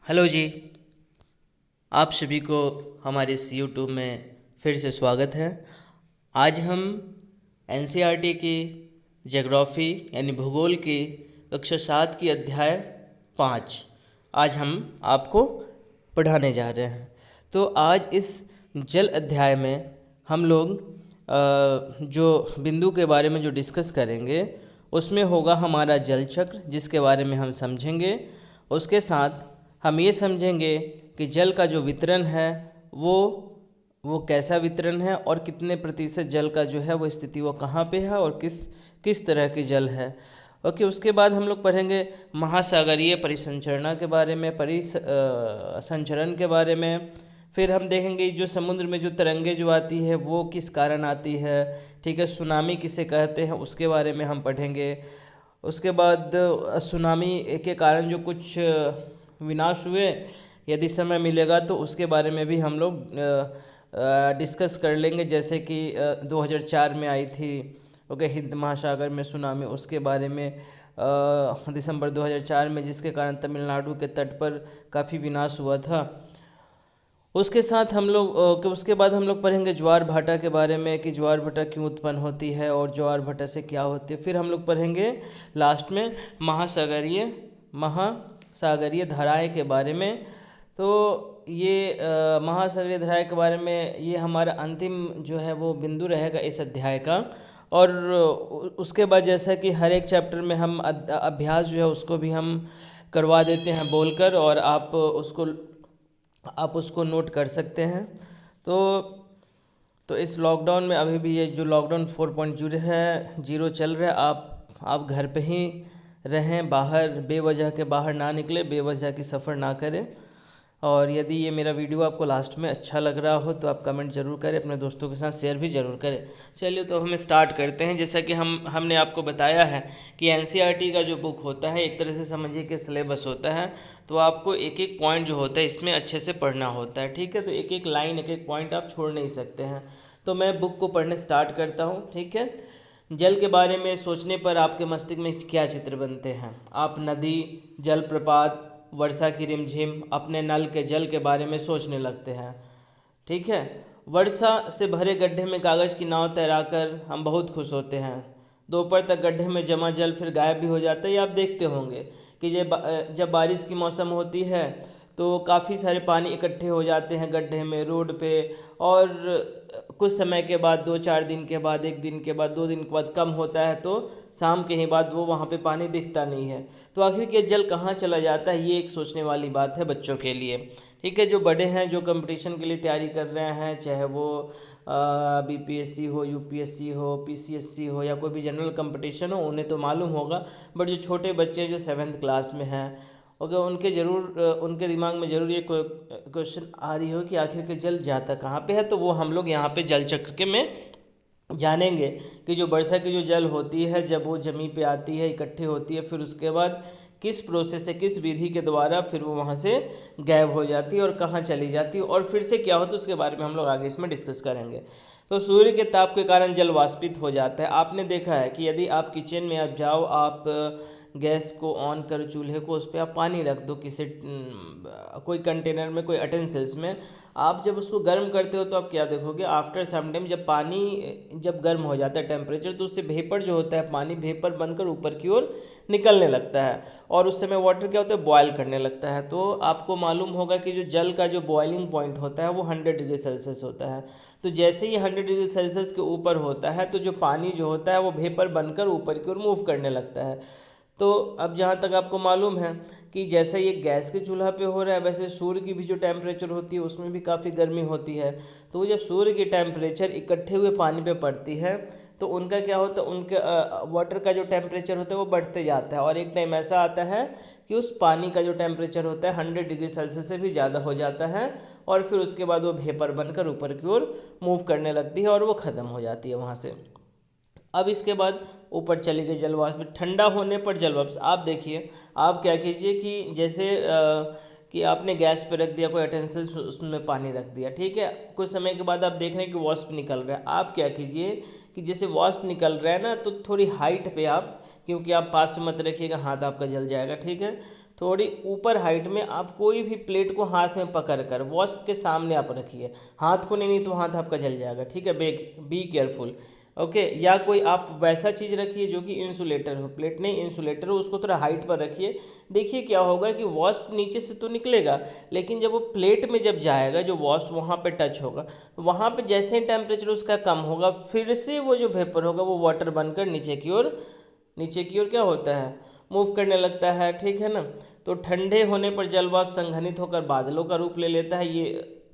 Hello जी। आप सभी को हमारे इस यूट्यूब में फिर से स्वागत है। आज हम एनसीईआरटी की ज्योग्राफी यानी भूगोल की कक्षा 7 की अध्याय 5 आज हम आपको पढ़ाने जा रहे हैं। तो आज इस जल अध्याय में हम लोग जो बिंदु के बारे में जो डिस्कस करेंगे उसमें होगा हमारा जल चक्र, जिसके बारे में हम समझेंगे। उसके साथ हम ये समझेंगे कि जल का जो वितरण है वो कैसा वितरण है और कितने प्रतिशत जल का जो है वो स्थिति वो कहाँ पे है और किस किस तरह की जल है। ओके, उसके बाद हम लोग पढ़ेंगे महासागरीय परिसंचरणा के बारे में, संचरण के बारे में। फिर हम देखेंगे जो समुद्र में जो तरंगे जो आती है वो किस कारण आती है, ठीक है। सुनामी किसे कहते हैं उसके बारे में हम पढ़ेंगे। उसके बाद सुनामी के कारण जो कुछ विनाश हुए, यदि समय मिलेगा तो उसके बारे में भी हम लोग डिस्कस कर लेंगे। जैसे कि 2004 में आई थी, ओके, हिंद महासागर में सुनामी, उसके बारे में दिसंबर 2004 में, जिसके कारण तमिलनाडु के तट पर काफ़ी विनाश हुआ था। उसके साथ हम लोग उसके बाद हम लोग पढ़ेंगे ज्वार भाटा के बारे में कि ज्वार भाटा क्यों उत्पन्न होती है और ज्वार भाटा से क्या होती है। फिर हम लोग पढ़ेंगे लास्ट में महासागरीय धाराएं के बारे में। तो ये महासागरीय धाराएं के बारे में ये हमारा अंतिम जो है वो बिंदु रहेगा इस अध्याय का। और उसके बाद जैसा कि हर एक चैप्टर में हम अभ्यास जो है उसको भी हम करवा देते हैं बोलकर, और आप उसको नोट कर सकते हैं। तो इस लॉकडाउन में अभी भी ये जो लॉकडाउन 4.0 चल रहा है, आप घर पे ही रहें, बाहर बेवजह के बाहर ना निकले, बेवजह की सफ़र ना करें। और यदि ये मेरा वीडियो आपको लास्ट में अच्छा लग रहा हो तो आप कमेंट ज़रूर करें, अपने दोस्तों के साथ शेयर भी ज़रूर करें। चलिए, तो हमें स्टार्ट करते हैं। जैसा कि हमने आपको बताया है कि एनसीईआरटी का जो बुक होता है एक तरह से समझिए कि सिलेबस होता है। तो आपको एक एक पॉइंट जो होता है इसमें अच्छे से पढ़ना होता है, ठीक है। तो एक एक लाइन, एक एक पॉइंट आप छोड़ नहीं सकते हैं। तो मैं बुक को पढ़ने स्टार्ट करता हूँ, ठीक है। जल के बारे में सोचने पर आपके मस्तिष्क में क्या चित्र बनते हैं? आप नदी, जलप्रपात, वर्षा की रिमझिम, अपने नल के जल के बारे में सोचने लगते हैं, ठीक है। वर्षा से भरे गड्ढे में कागज़ की नाव तैराकर हम बहुत खुश होते हैं। दोपहर तक गड्ढे में जमा जल फिर गायब भी हो जाता है। ये आप देखते होंगे कि जब बारिश की मौसम होती है तो काफ़ी सारे पानी इकट्ठे हो जाते हैं गड्ढे में, रोड पे, और कुछ समय के बाद, 2-4 दिन के बाद, 1 दिन के बाद, 2 दिन के बाद कम होता है, तो शाम के ही बाद वो वहाँ पे पानी दिखता नहीं है। तो आखिर ये जल कहाँ चला जाता है, ये एक सोचने वाली बात है बच्चों के लिए, ठीक है। जो बड़े हैं, जो कंपटीशन के लिए तैयारी कर रहे हैं, चाहे वो बीपीएससी हो, यूपीएससी हो, पीसीएससी हो, या कोई भी जनरल कंपटीशन हो, उन्हें तो मालूम होगा। बट जो छोटे बच्चे जो 7th क्लास में हैं, ओके, उनके दिमाग में ज़रूर ये क्वेश्चन आ रही हो कि आखिर के जल जाता कहाँ पे है। तो वो हम लोग यहाँ पे जल चक्र के में जानेंगे कि जो वर्षा की जो जल होती है, जब वो ज़मीन पे आती है, इकट्ठी होती है, फिर उसके बाद किस प्रोसेस से, किस विधि के द्वारा फिर वो वहाँ से गायब हो जाती है और कहाँ चली जाती है, और फिर से क्या होता है उसके बारे में हम लोग आगे इसमें डिस्कस करेंगे। तो सूर्य के ताप के कारण जल वाष्पित हो जाता है। आपने देखा है कि यदि आप किचन में आप जाओ, आप गैस को ऑन कर, चूल्हे को, उस पर आप पानी रख दो किसी कोई कंटेनर में, कोई अटेंसिल्स में, आप जब उसको गर्म करते हो तो आप क्या देखोगे, आफ्टर सम टाइम जब पानी जब गर्म हो जाता है टेम्परेचर, तो उससे वेपर जो होता है, पानी वेपर बनकर ऊपर की ओर निकलने लगता है, और उस समय वाटर क्या होता है, बॉयल करने लगता है। तो आपको मालूम होगा कि जो जल का जो बॉइलिंग पॉइंट होता है वो 100 डिग्री सेल्सियस होता है। तो जैसे ही 100 डिग्री सेल्सियस के ऊपर होता है तो जो पानी जो होता है वो वेपर बनकर ऊपर की ओर मूव करने लगता है। तो अब जहाँ तक आपको मालूम है कि जैसे ये गैस के चूल्हा पे हो रहा है, वैसे सूर्य की भी जो टेम्परेचर होती है उसमें भी काफ़ी गर्मी होती है। तो जब सूर्य की टेम्परेचर इकट्ठे हुए पानी पे पड़ती है तो उनका क्या होता है, उनके वाटर का जो टेम्परेचर होता है वो बढ़ते जाता है, और एक टाइम ऐसा आता है कि उस पानी का जो टेम्परेचर होता है 100 डिग्री सेल्सियस से भी ज़्यादा हो जाता है, और फिर उसके बाद वो वेपर बनकर ऊपर की ओर मूव करने लगती है और वो ख़त्म हो जाती है वहाँ से। अब इसके बाद ऊपर चली गई जलवाष्प, ठंडा होने पर जलवाष्प। आप देखिए, आप क्या कीजिए कि जैसे कि आपने गैस पे रख दिया कोई अटेंसिल, उसमें पानी रख दिया, ठीक है। कुछ समय के बाद आप देख रहे हैं कि वाष्प निकल रहा है। आप क्या कीजिए कि जैसे वाष्प निकल रहा है ना, तो थोड़ी हाइट पे आप, क्योंकि आप पास में मत रखिएगा, हाथ आपका जल जाएगा, ठीक है। थोड़ी ऊपर हाइट में आप कोई भी प्लेट को हाथ में पकड़ कर वास्प के सामने आप रखिए, हाथ को नहीं तो हाथ आपका जल जाएगा, ठीक है। Be careful, okay. या कोई आप वैसा चीज़ रखिए जो कि इंसुलेटर हो, प्लेट नहीं इंसुलेटर हो, उसको थोड़ा हाइट पर रखिए। देखिए क्या होगा कि वास्प नीचे से तो निकलेगा, लेकिन जब वो प्लेट में जब जाएगा, जो वास्प वहाँ पे टच होगा, वहाँ पे जैसे ही टेम्परेचर उसका कम होगा, फिर से वो जो वेपर होगा वो वाटर बनकर नीचे की ओर क्या होता है, मूव करने लगता है, ठीक है ना। तो ठंडे होने पर जल वाष्प संघनित होकर बादलों का रूप ले लेता है।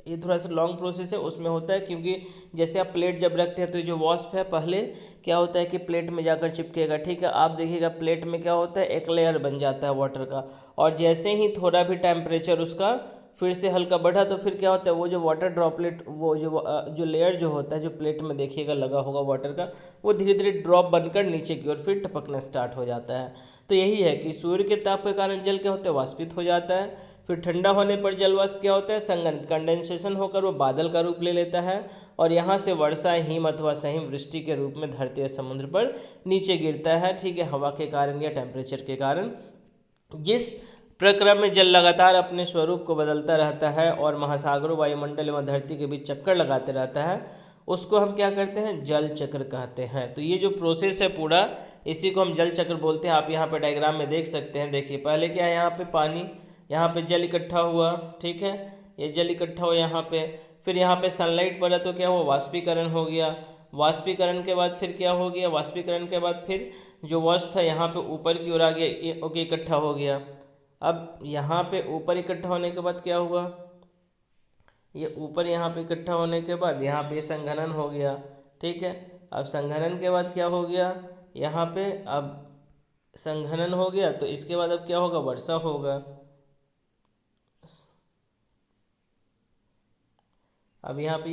ये थोड़ा सा लॉन्ग प्रोसेस है, उसमें होता है क्योंकि जैसे आप प्लेट जब रखते हैं तो ये जो वाष्प है पहले क्या होता है कि प्लेट में जाकर चिपकेगा, ठीक है। आप देखिएगा प्लेट में क्या होता है, एक लेयर बन जाता है वाटर का, और जैसे ही थोड़ा भी टेम्परेचर उसका फिर से हल्का बढ़ा तो फिर क्या होता है, वो जो वाटर ड्रॉपलेट, वो जो लेयर जो होता है जो प्लेट में देखिएगा लगा होगा वाटर का, वो धीरे धीरे ड्रॉप बनकर नीचे की ओर फिर टपकना स्टार्ट हो जाता है। तो यही है कि सूर्य के ताप के कारण जल क्या होता है, वाष्पित हो जाता है। फिर ठंडा होने पर जल वाष्प क्या होता है, संघनित कंडेंसेशन होकर वो बादल का रूप ले लेता है, और यहाँ से वर्षा, हिम अथवा सहिम वृष्टि के रूप में धरती या समुद्र पर नीचे गिरता है, ठीक है, हवा के कारण या टेम्परेचर के कारण। जिस प्रक्रम में जल लगातार अपने स्वरूप को बदलता रहता है और महासागरों, वायुमंडल एवं धरती के बीच चक्कर लगाते रहता है, उसको हम क्या करते हैं, जल चक्र कहते हैं। तो ये जो प्रोसेस है पूरा, इसी को हम जल चक्र बोलते हैं। आप यहाँ पे डायग्राम में देख सकते हैं। देखिए पहले क्या है, यहाँ पे पानी, यहाँ पे जल इकट्ठा हुआ, ठीक है, ये जल इकट्ठा हुआ यहाँ पे, फिर यहाँ पे सनलाइट पड़ा तो क्या हुआ, वाष्पीकरण हो गया। वाष्पीकरण के बाद फिर क्या हो गया, वाष्पीकरण के बाद फिर जो वाष्प था यहाँ पे ऊपर की ओर आ गया, ओके, इकट्ठा हो गया। अब यहाँ पे ऊपर इकट्ठा होने के बाद क्या हुआ, ये ऊपर यहाँ पे इकट्ठा होने के बाद यहाँ पे संघनन हो गया, ठीक है। अब संघनन के बाद क्या हो गया, यहाँ पे अब संघनन हो गया, तो इसके बाद अब क्या होगा, वर्षा होगा। अब यहाँ पे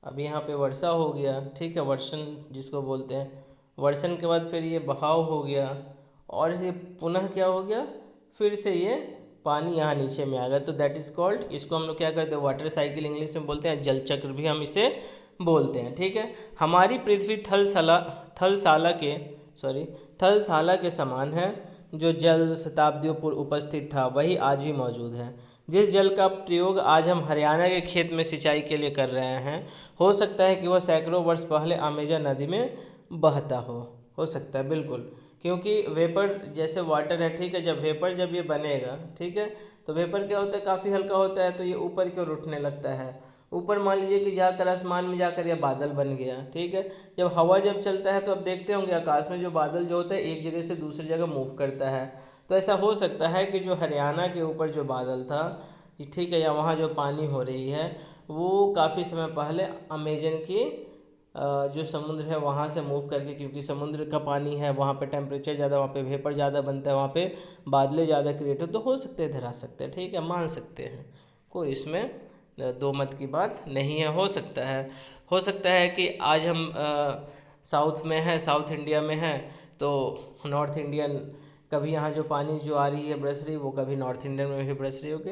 अब यहाँ पे वर्षा हो गया, ठीक है, वर्षण जिसको बोलते हैं। वर्षण के बाद फिर ये बहाव हो गया, और ये पुनः क्या हो गया, फिर से ये पानी यहाँ नीचे में आ गया। तो दैट इज़ कॉल्ड, इसको हम लोग क्या करते हैं, वाटर साइकिल इंग्लिश में बोलते हैं, जल चक्र भी हम इसे बोलते हैं, ठीक है। हमारी पृथ्वी थलशाला के समान है। जो जल शताब्दियों पूर्व उपस्थित था वही आज भी मौजूद है। जिस जल का प्रयोग आज हम हरियाणा के खेत में सिंचाई के लिए कर रहे हैं, हो सकता है कि वह सैकड़ों वर्ष पहले अमेजन नदी में बहता हो सकता है, बिल्कुल। क्योंकि वेपर जैसे वाटर है, ठीक है, जब ये बनेगा, ठीक है, तो वेपर क्या होता है, काफ़ी हल्का होता है, तो ये ऊपर की ओर उठने लगता है। ऊपर मान लीजिए कि जाकर आसमान में जाकर यह बादल बन गया, ठीक है। जब हवा जब चलता है तो आप देखते होंगे आकाश में जो बादल जो होता है एक जगह से दूसरी जगह मूव करता है। तो ऐसा हो सकता है कि जो हरियाणा के ऊपर जो बादल था, ठीक है, या वहाँ जो पानी हो रही है, वो काफ़ी समय पहले अमेजन की जो समुद्र है वहाँ से मूव करके, क्योंकि समुद्र का पानी है वहाँ पे टेम्परेचर ज़्यादा, वहाँ पे वेपर ज़्यादा बनता है, वहाँ पे बादलें ज़्यादा क्रिएट हो, तो हो सकते हैं, इधर आ सकते हैं, ठीक है, मान सकते हैं, कोई इसमें दो मत की बात नहीं है। हो सकता है कि आज हम साउथ में हैं, साउथ इंडिया में हैं, तो नॉर्थ इंडियन कभी यहाँ जो पानी जो आ रही है बरस रही, वो कभी नॉर्थ इंडियन में भी बरस रही होगी,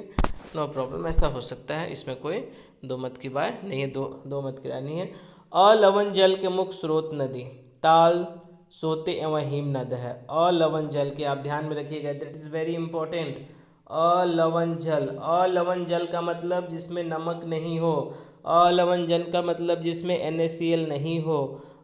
नो प्रॉब्लम, ऐसा हो सकता है, इसमें कोई दो मत की बात नहीं है, दो मत की राय नहीं है। अलवण जल के मुख्य स्रोत नदी ताल, सोते एवं हिम नद है। अलवण जल के आप ध्यान में रखिएगा, दैट इज़ वेरी इंपॉर्टेंट। अलवण जल का मतलब जिसमें नमक नहीं हो, अलवण जल का मतलब जिसमें NaCl नहीं हो,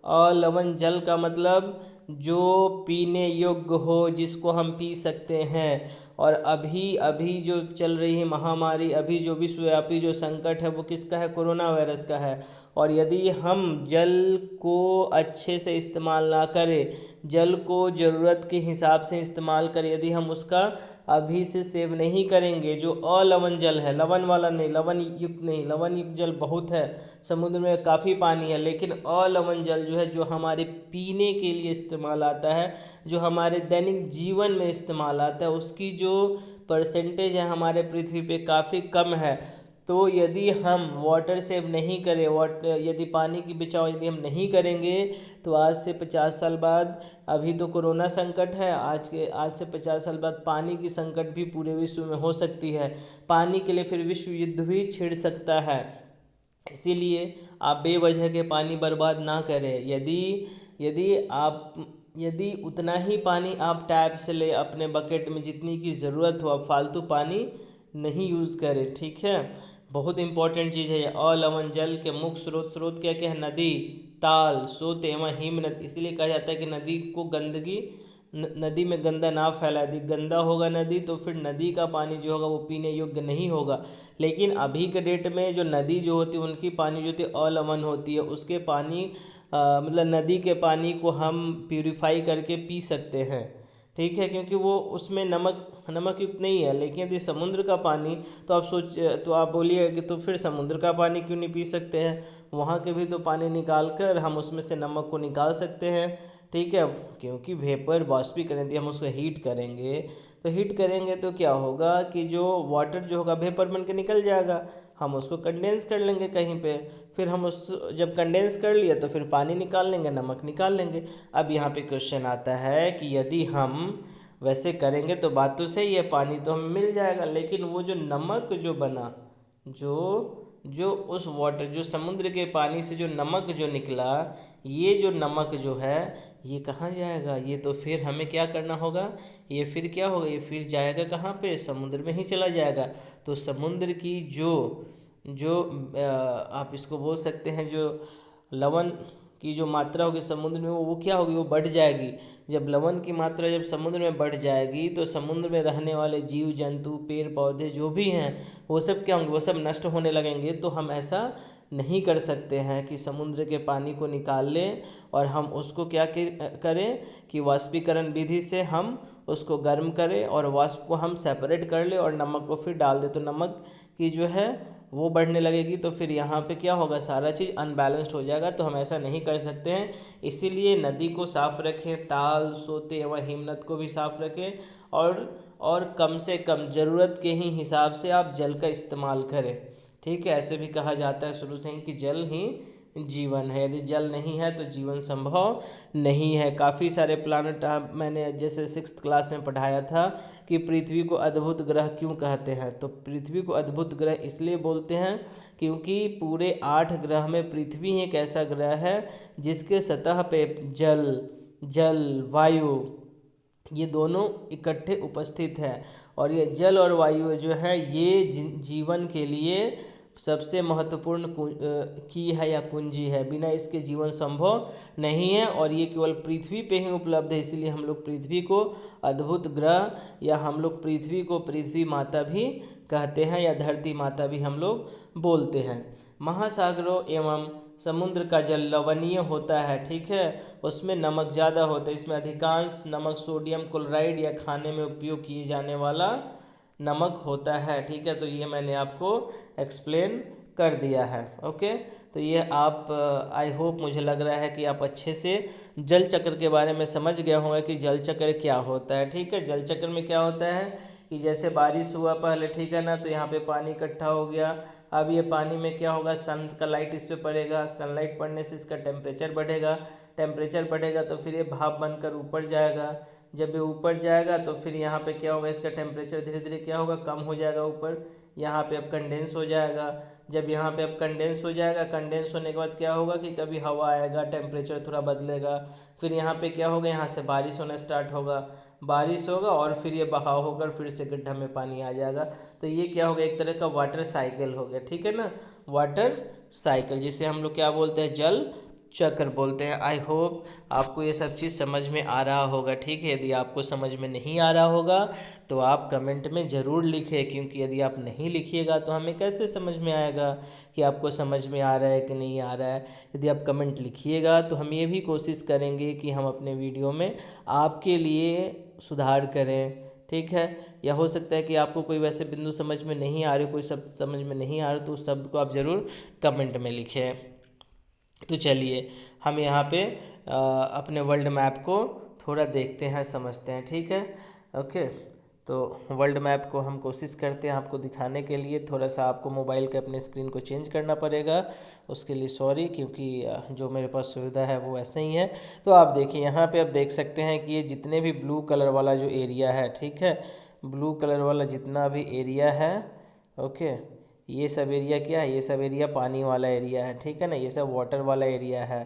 अलवण जल का मतलब जो पीने योग्य हो, जिसको हम पी सकते हैं। और अभी अभी जो चल रही है महामारी, अभी जो विश्वव्यापी जो संकट है वो किसका है, कोरोना वायरस का है। और यदि हम जल को अच्छे से इस्तेमाल ना करें, जल को ज़रूरत के हिसाब से इस्तेमाल करें, यदि हम उसका अभी से सेव नहीं करेंगे, जो अलवण जल है, लवण वाला नहीं, लवण युक्त नहीं, लवण युक्त जल बहुत है, समुद्र में काफ़ी पानी है, लेकिन अलवण जल जो है, जो हमारे पीने के लिए इस्तेमाल आता है, जो हमारे दैनिक जीवन में इस्तेमाल आता है, उसकी जो परसेंटेज है हमारे पृथ्वी पे काफ़ी कम है। तो यदि हम वाटर सेव नहीं करें, यदि पानी की बचाव यदि हम नहीं करेंगे, तो आज से 50 साल बाद, अभी तो कोरोना संकट है, आज से 50 साल बाद पानी की संकट भी पूरे विश्व में हो सकती है। पानी के लिए फिर विश्व युद्ध भी छिड़ सकता है। इसीलिए आप बेवजह के पानी बर्बाद ना करें। यदि आप यदि उतना ही पानी आप टैप से ले अपने बकेट में जितनी की ज़रूरत हो, आप फालतू पानी नहीं यूज़ करें, ठीक है। बहुत इंपॉर्टेंट चीज़ है ये। अलवण जल के मुख्य स्रोत क्या क्या है? नदी, ताल, सोत एवं हिमनद। इसलिए कहा जाता है कि नदी को गंदगी नदी में गंदा ना फैला। यदि गंदा होगा नदी तो फिर नदी का पानी जो होगा वो पीने योग्य नहीं होगा। लेकिन अभी के डेट में जो नदी जो होती है उनकी पानी जो होती है अलवण होती है, उसके पानी मतलब नदी के पानी को हम प्यूरिफाई करके पी सकते हैं, ठीक है, क्योंकि वो उसमें नमक युक्त नहीं है। लेकिन यदि समुद्र का पानी, तो आप बोलिए कि तो फिर समुद्र का पानी क्यों नहीं पी सकते हैं? वहाँ के भी तो पानी निकाल कर हम उसमें से नमक को निकाल सकते हैं, ठीक है। क्योंकि वेपर वाष्पीकरण यदि हम उसको हीट करेंगे तो क्या होगा कि जो वाटर जो होगा वेपर बन के निकल जाएगा, हम उसको कंडेंस कर लेंगे कहीं पे, फिर हम उस जब कंडेंस कर लिया तो फिर पानी निकाल लेंगे, नमक निकाल लेंगे। अब यहाँ पे क्वेश्चन आता है कि यदि हम वैसे करेंगे तो बात तो सही है, पानी तो हमें मिल जाएगा, लेकिन वो जो नमक जो बना, जो जो उस वाटर जो समुद्र के पानी से जो नमक जो निकला, ये जो नमक जो है ये कहाँ जाएगा? ये तो फिर हमें क्या करना होगा? ये फिर क्या होगा? ये फिर जाएगा कहाँ पे? समुद्र में ही चला जाएगा। तो समुद्र की जो जो आप इसको बोल सकते हैं, जो लवण की जो मात्रा होगी समुद्र में, वो क्या होगी? वो बढ़ जाएगी। जब लवण की मात्रा जब समुद्र में बढ़ जाएगी तो समुद्र में रहने वाले जीव जंतु, पेड़ पौधे जो भी हैं वो सब क्या होंगे? वो सब नष्ट होने लगेंगे। तो हम ऐसा नहीं कर सकते हैं कि समुद्र के पानी को निकाल लें और हम उसको क्या करें कि वाष्पीकरण विधि से हम उसको गर्म करें और वाष्प को हम सेपरेट कर लें और नमक को फिर डाल दें, तो नमक की जो है वो बढ़ने लगेगी। तो फिर यहाँ पे क्या होगा? सारा चीज़ अनबैलेंस्ड हो जाएगा। तो हम ऐसा नहीं कर सकते हैं। इसीलिए नदी को साफ़ रखें, ताल, सोते एवं हिमनद को भी साफ़ रखें, और कम से कम ज़रूरत के ही हिसाब से आप जल का इस्तेमाल करें, ठीक है। ऐसे भी कहा जाता है शुरू से ही कि जल ही जीवन है, यदि जल नहीं है तो जीवन संभव नहीं है। काफ़ी सारे प्लानट मैंने जैसे 6th क्लास में पढ़ाया था कि पृथ्वी को अद्भुत ग्रह क्यों कहते हैं। तो पृथ्वी को अद्भुत ग्रह इसलिए बोलते हैं क्योंकि पूरे 8 ग्रह में पृथ्वी एक ऐसा ग्रह है जिसके सतह पे जल वायु ये दोनों इकट्ठे उपस्थित है। और ये जल और वायु जो है ये जीवन के लिए सबसे महत्वपूर्ण की है या कुंजी है। बिना इसके जीवन संभव नहीं है और ये केवल पृथ्वी पे ही उपलब्ध है। इसलिए हम लोग पृथ्वी को अद्भुत ग्रह या हम लोग पृथ्वी को पृथ्वी माता भी कहते हैं या धरती माता भी हम लोग बोलते हैं। महासागरों एवं समुद्र का जल लवणीय होता है, ठीक है, उसमें नमक ज़्यादा होता है। इसमें अधिकांश नमक सोडियम क्लोराइड या खाने में उपयोग किए जाने वाला नमक होता है, ठीक है। तो ये मैंने आपको एक्सप्लेन कर दिया है, ओके। तो ये आप आई होप, मुझे लग रहा है कि आप अच्छे से जल चक्र के बारे में समझ गए होंगे कि जल चक्र क्या होता है, ठीक है। जल चक्र में क्या होता है कि जैसे बारिश हुआ पहले, ठीक है ना, तो यहाँ पे पानी इकट्ठा हो गया। अब ये पानी में क्या होगा? सन का लाइट इस पर पड़ेगा, सनलाइट पड़ने से इसका टेम्परेचर बढ़ेगा तो फिर ये भाप बनकर ऊपर जाएगा। जब ये ऊपर जाएगा तो फिर यहाँ पे क्या होगा? इसका टेम्परेचर धीरे धीरे क्या होगा? कम हो जाएगा ऊपर। यहाँ पे अब कंडेंस हो जाएगा। जब यहाँ पे अब कंडेंस हो जाएगा, कंडेंस होने के बाद क्या होगा कि कभी हवा आएगा, टेम्परेचर थोड़ा बदलेगा, फिर यहाँ पे क्या होगा? यहाँ से बारिश होना स्टार्ट होगा, बारिश होगा और फिर ये बहाव होकर फिर से गड्ढा में पानी आ जाएगा। तो ये क्या होगा? एक तरह का वाटर साइकिल हो गया, ठीक है ना, वाटर साइकिल, जिसे हम लोग क्या बोलते हैं? जल चक्र बोलते हैं। आई होप आपको ये सब चीज़ समझ में आ रहा होगा, ठीक है। यदि आपको समझ में नहीं आ रहा होगा तो आप कमेंट में ज़रूर लिखें, क्योंकि यदि आप नहीं लिखिएगा तो हमें कैसे समझ में आएगा कि आपको समझ में आ रहा है कि नहीं आ रहा है। यदि आप कमेंट लिखिएगा तो हम ये भी कोशिश करेंगे कि हम अपने वीडियो में आपके लिए सुधार करें, ठीक है। या हो सकता है कि आपको कोई वैसे बिंदु समझ में नहीं आ रहे, कोई शब्द समझ में नहीं आ रहा, तो उस शब्द को आप ज़रूर कमेंट में लिखें। तो चलिए हम यहाँ पे अपने वर्ल्ड मैप को थोड़ा देखते हैं, समझते हैं, ठीक है, ओके। तो वर्ल्ड मैप को हम कोशिश करते हैं आपको दिखाने के लिए। थोड़ा सा आपको मोबाइल के अपने स्क्रीन को चेंज करना पड़ेगा, उसके लिए सॉरी, क्योंकि जो मेरे पास सुविधा है वो ऐसे ही है। तो आप देखिए यहाँ पे आप देख सकते हैं कि ये जितने भी ब्लू कलर वाला जो एरिया है, ठीक है, ब्लू कलर वाला जितना भी एरिया है, ओके, ये सब एरिया क्या है? ये सब एरिया पानी वाला एरिया है, ठीक है ना, ये सब वाटर वाला एरिया है।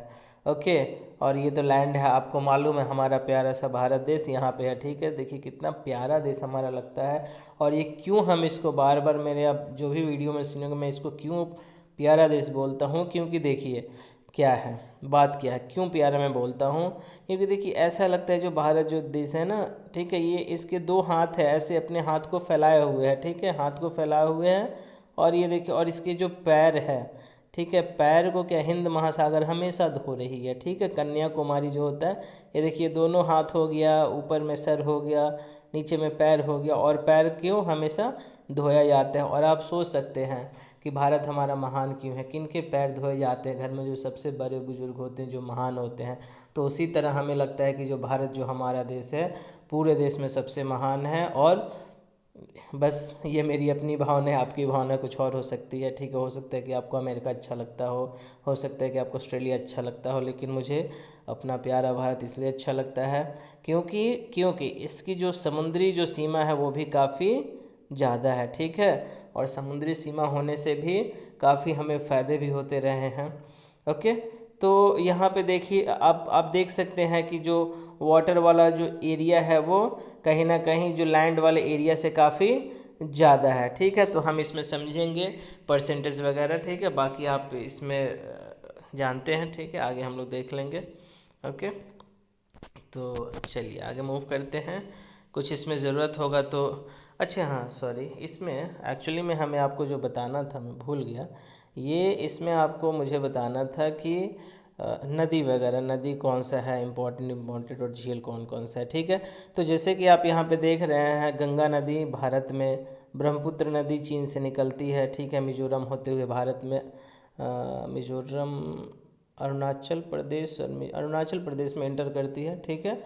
ओके। और ये तो लैंड है, आपको मालूम है हमारा प्यारा सा भारत देश यहाँ पे है, ठीक है। देखिए कितना प्यारा देश हमारा लगता है। और ये क्यों हम इसको बार बार, मेरे अब जो भी वीडियो में सुनेंगे, मैं इसको क्यों प्यारा देश बोलता हूँ, क्योंकि देखिए क्या है, बात क्या है, क्यों प्यारा मैं बोलता हूँ, क्योंकि देखिए ऐसा लगता है जो भारत जो देश है ना, ठीक है, ये इसके दो हाथ है, ऐसे अपने हाथ को फैलाए हुए है, ठीक है, हाथ को फैलाए हुए हैं। और ये देखिए, और इसके जो पैर है, ठीक है, पैर को क्या हिंद महासागर हमेशा धो रही है, ठीक है। कन्याकुमारी जो होता है, ये देखिए दोनों हाथ हो गया, ऊपर में सर हो गया, नीचे में पैर हो गया, और पैर क्यों हमेशा धोया जाता है। और आप सोच सकते हैं कि भारत हमारा महान क्यों है, किन के पैर धोए जाते हैं, घर में जो सबसे बड़े बुजुर्ग होते हैं, जो महान होते हैं। तो उसी तरह हमें लगता है कि जो भारत जो हमारा देश है, पूरे देश में सबसे महान है। और बस ये मेरी अपनी भावना है, आपकी भावना कुछ और हो सकती है, ठीक है। हो सकता है कि आपको अमेरिका अच्छा लगता हो सकता है कि आपको ऑस्ट्रेलिया अच्छा लगता हो, लेकिन मुझे अपना प्यारा भारत इसलिए अच्छा लगता है क्योंकि इसकी जो समुद्री जो सीमा है वो भी काफ़ी ज़्यादा है, ठीक है। और समुद्री सीमा होने से भी काफ़ी हमें फ़ायदे भी होते रहे हैं, ओके। तो यहाँ पे देखिए आप देख सकते हैं कि जो वाटर वाला जो एरिया है वो कहीं ना कहीं जो लैंड वाले एरिया से काफ़ी ज़्यादा है, ठीक है। तो हम इसमें समझेंगे परसेंटेज वगैरह, ठीक है। बाकी आप इसमें जानते हैं, ठीक है, आगे हम लोग देख लेंगे, ओके। तो चलिए आगे मूव करते हैं। कुछ इसमें ज़रूरत होगा तो, अच्छा हाँ सॉरी, इसमें एक्चुअली में हमें आपको जो बताना था मैं भूल गया, ये इसमें आपको मुझे बताना था कि नदी वगैरह, नदी कौन सा है इम्पोर्टेंट और झील कौन कौन सा है, ठीक है। तो जैसे कि आप यहाँ पे देख रहे हैं, गंगा नदी भारत में, ब्रह्मपुत्र नदी चीन से निकलती है, ठीक है, मिजोरम होते हुए भारत में, मिजोरम अरुणाचल प्रदेश में एंटर करती है, ठीक है,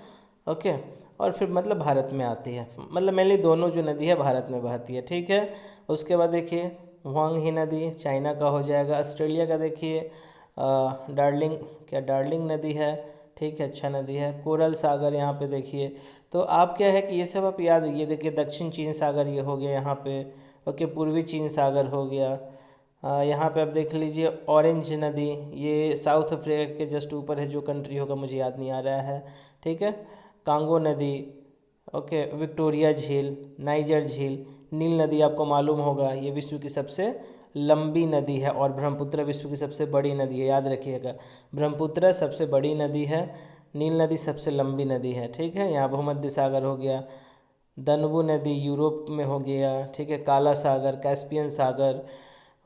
ओके। और फिर मतलब भारत में आती है, मतलब मेनली दोनों जो नदी है भारत में बहती है, ठीक है। उसके बाद देखिए हुआंग ही नदी चाइना का हो जाएगा। ऑस्ट्रेलिया का देखिए डार्लिंग नदी है, ठीक है, अच्छा नदी है। कोरल सागर यहाँ पे देखिए, तो आप क्या है कि ये सब आप याद, ये देखिए दक्षिण चीन सागर ये हो गया यहाँ पे, ओके, पूर्वी चीन सागर हो गया। यहाँ पे आप देख लीजिए ऑरेंज नदी, ये साउथ अफ्रीका के जस्ट ऊपर है, जो कंट्री होगा मुझे याद नहीं आ रहा है, ठीक है। कांगो नदी, ओके, विक्टोरिया झील, नाइजर झील, नील नदी आपको मालूम होगा ये विश्व की सबसे लंबी नदी है, और ब्रह्मपुत्र विश्व की सबसे बड़ी नदी है, याद रखिएगा, ब्रह्मपुत्र सबसे बड़ी नदी है, नील नदी सबसे लंबी नदी है, ठीक है। यहाँ भूमध्य सागर हो गया, दनबू नदी यूरोप में हो गया, ठीक है, काला सागर, कैस्पियन सागर।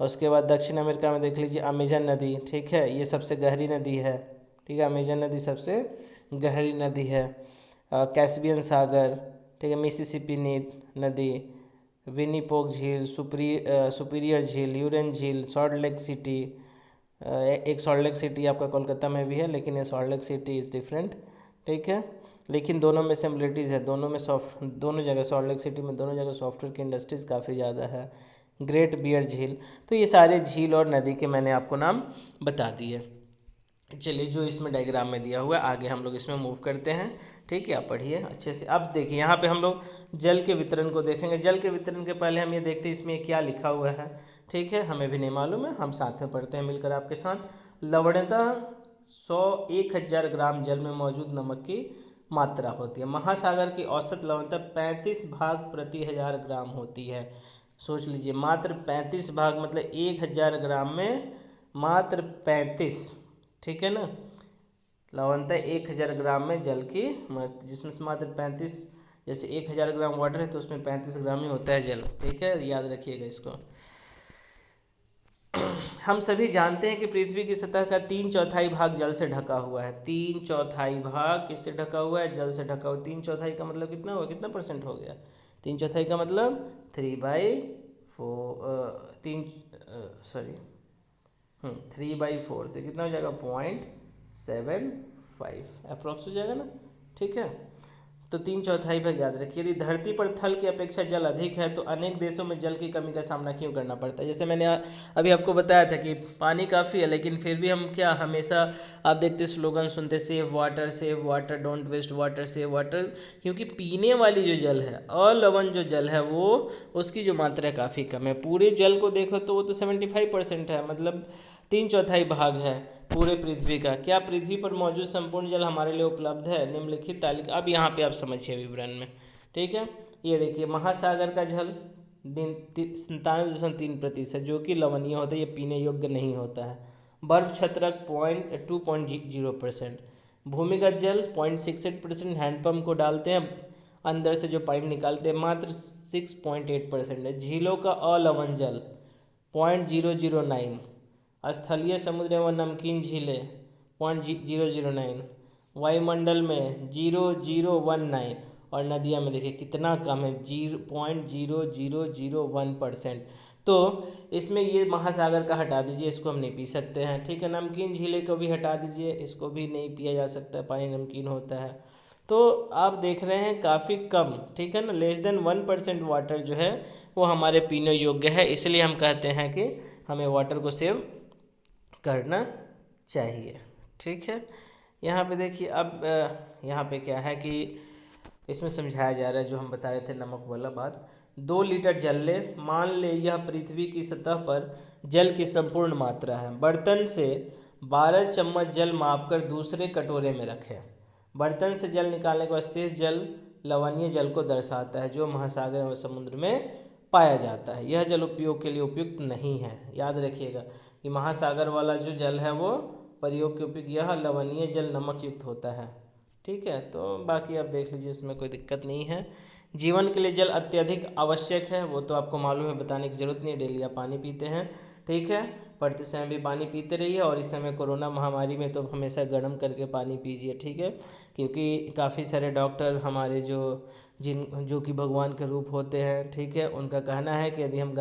उसके बाद दक्षिण अमेरिका में देख लीजिए अमेजन नदी, ठीक है, ये सबसे गहरी नदी है, ठीक है, अमेजन नदी सबसे गहरी नदी है। कैस्पियन सागर, ठीक है, मिसिसिपी नदी, विनीपोग झील, सुपीरियर झील, यूरेन झील, सॉल्ट लेक सिटी, एक सॉल्ट लेक सिटी आपका कोलकाता में भी है, लेकिन ये salt lake city is different, ठीक है। लेकिन दोनों में सिमिलरिटीज़ है, दोनों जगह सॉल्ट लेक सिटी में दोनों जगह सॉफ्टवेयर की इंडस्ट्रीज़ काफ़ी ज़्यादा है। ग्रेट बियर झील, तो ये सारे झील और नदी के मैंने आपको नाम बता दिए। चलिए जो इसमें डायग्राम में दिया हुआ है, आगे हम लोग इसमें मूव करते हैं, ठीक है। आप पढ़िए अच्छे से। अब देखिए यहाँ पे हम लोग जल के वितरण को देखेंगे। जल के वितरण के पहले हम ये देखते हैं इसमें क्या लिखा हुआ है, ठीक है, हमें भी नहीं मालूम है, हम साथ में पढ़ते हैं मिलकर आपके साथ। लवणता 1,000 ग्राम जल में मौजूद नमक की मात्रा होती है। महासागर की औसत लवणता 35 भाग प्रति 1,000 ग्राम होती है। सोच लीजिए, मात्र 35 भाग, मतलब 1,000 ग्राम में मात्र 35, ठीक है ना। लवणता 1,000 ग्राम में जल की, जिसमें से मात्र 35, जैसे 1,000 ग्राम वाटर है तो उसमें 35 ग्राम ही होता है जल, ठीक है, याद रखिएगा इसको। हम सभी जानते हैं कि पृथ्वी की सतह का 3/4 भाग जल से ढका हुआ है। 3/4 भाग किससे ढका हुआ है? जल से ढका हुआ। 3/4 का मतलब कितना हुआ, कितना परसेंट हो गया? 3/4 का मतलब 3/4, 3/4, तो कितना हो जाएगा? 0.75 अप्रॉक्स हो जाएगा ना, ठीक है। तो 3/4 भाग याद रखिए। यदि धरती पर थल की अपेक्षा जल अधिक है तो अनेक देशों में जल की कमी का सामना क्यों करना पड़ता है? जैसे मैंने अभी आपको बताया था कि पानी काफ़ी है, लेकिन फिर भी हम क्या, हमेशा आप देखते स्लोगन सुनते, save water, don't waste water, save water, क्योंकि पीने वाली जो जल है, अलवण जो जल है, वो उसकी जो मात्रा काफ़ी कम है। पूरे जल को देखो तो वो तो 75% है, मतलब 3/4 भाग है, पूरे पृथ्वी का। क्या पृथ्वी पर मौजूद संपूर्ण जल हमारे लिए उपलब्ध है? निम्नलिखित तालिका। अब यहाँ पे आप समझिए विवरण में, ठीक है। ये देखिए, महासागर का जल 97.3%, जो कि लवणीय होता है, ये पीने योग्य नहीं होता है। बर्फ छत्रक 2.0%, भूमिगत जल 0.68%, हैंडपम्प को डालते हैं अंदर से जो पाइप निकालते हैं मात्र 6.8% है। झीलों का अलवण जल 0.009, स्थलीय समुद्र एवं नमकीन झीलें 0.009, वायुमंडल में 0.019, और नदियाँ में देखिए कितना कम है, 0.0001%। तो इसमें ये महासागर का हटा दीजिए, इसको हम नहीं पी सकते हैं, ठीक है। नमकीन झीले को भी हटा दीजिए, इसको भी नहीं पिया जा सकता, पानी नमकीन होता है। तो आप देख रहे हैं काफ़ी कम, ठीक है ना, <1% वाटर जो है वो हमारे पीने योग्य है। इसलिए हम कहते हैं कि हमें वाटर को सेव करना चाहिए, ठीक है। यहाँ पे देखिए, अब यहाँ पे क्या है कि इसमें समझाया जा रहा है, जो हम बता रहे थे नमक वाला बात। 2 लीटर जल ले, मान ले यह पृथ्वी की सतह पर जल की संपूर्ण मात्रा है। बर्तन से 12 चम्मच जल मापकर दूसरे कटोरे में रखें। बर्तन से जल निकालने के बाद शेष जल लवणीय जल को दर्शाता है, जो महासागर और समुद्र में पाया जाता है। यह जल उपयोग के लिए उपयुक्त नहीं है। याद रखिएगा कि महासागर वाला जो जल है वो प्रयोग के उपयुक्त, यह लवणीय जल नमक युक्त होता है, ठीक है। तो बाकी आप देख लीजिए, इसमें कोई दिक्कत नहीं है। जीवन के लिए जल अत्यधिक आवश्यक है, वो तो आपको मालूम है, बताने की जरूरत नहीं, डेली आप पानी पीते हैं, ठीक है। पढ़ते समय भी पानी पीते रहिए, और इस समय कोरोना महामारी में तो हमेशा गर्म करके पानी पीजिए, ठीक है। क्योंकि काफ़ी सारे डॉक्टर हमारे जो कि भगवान के रूप होते हैं, ठीक है, उनका कहना है कि यदि हम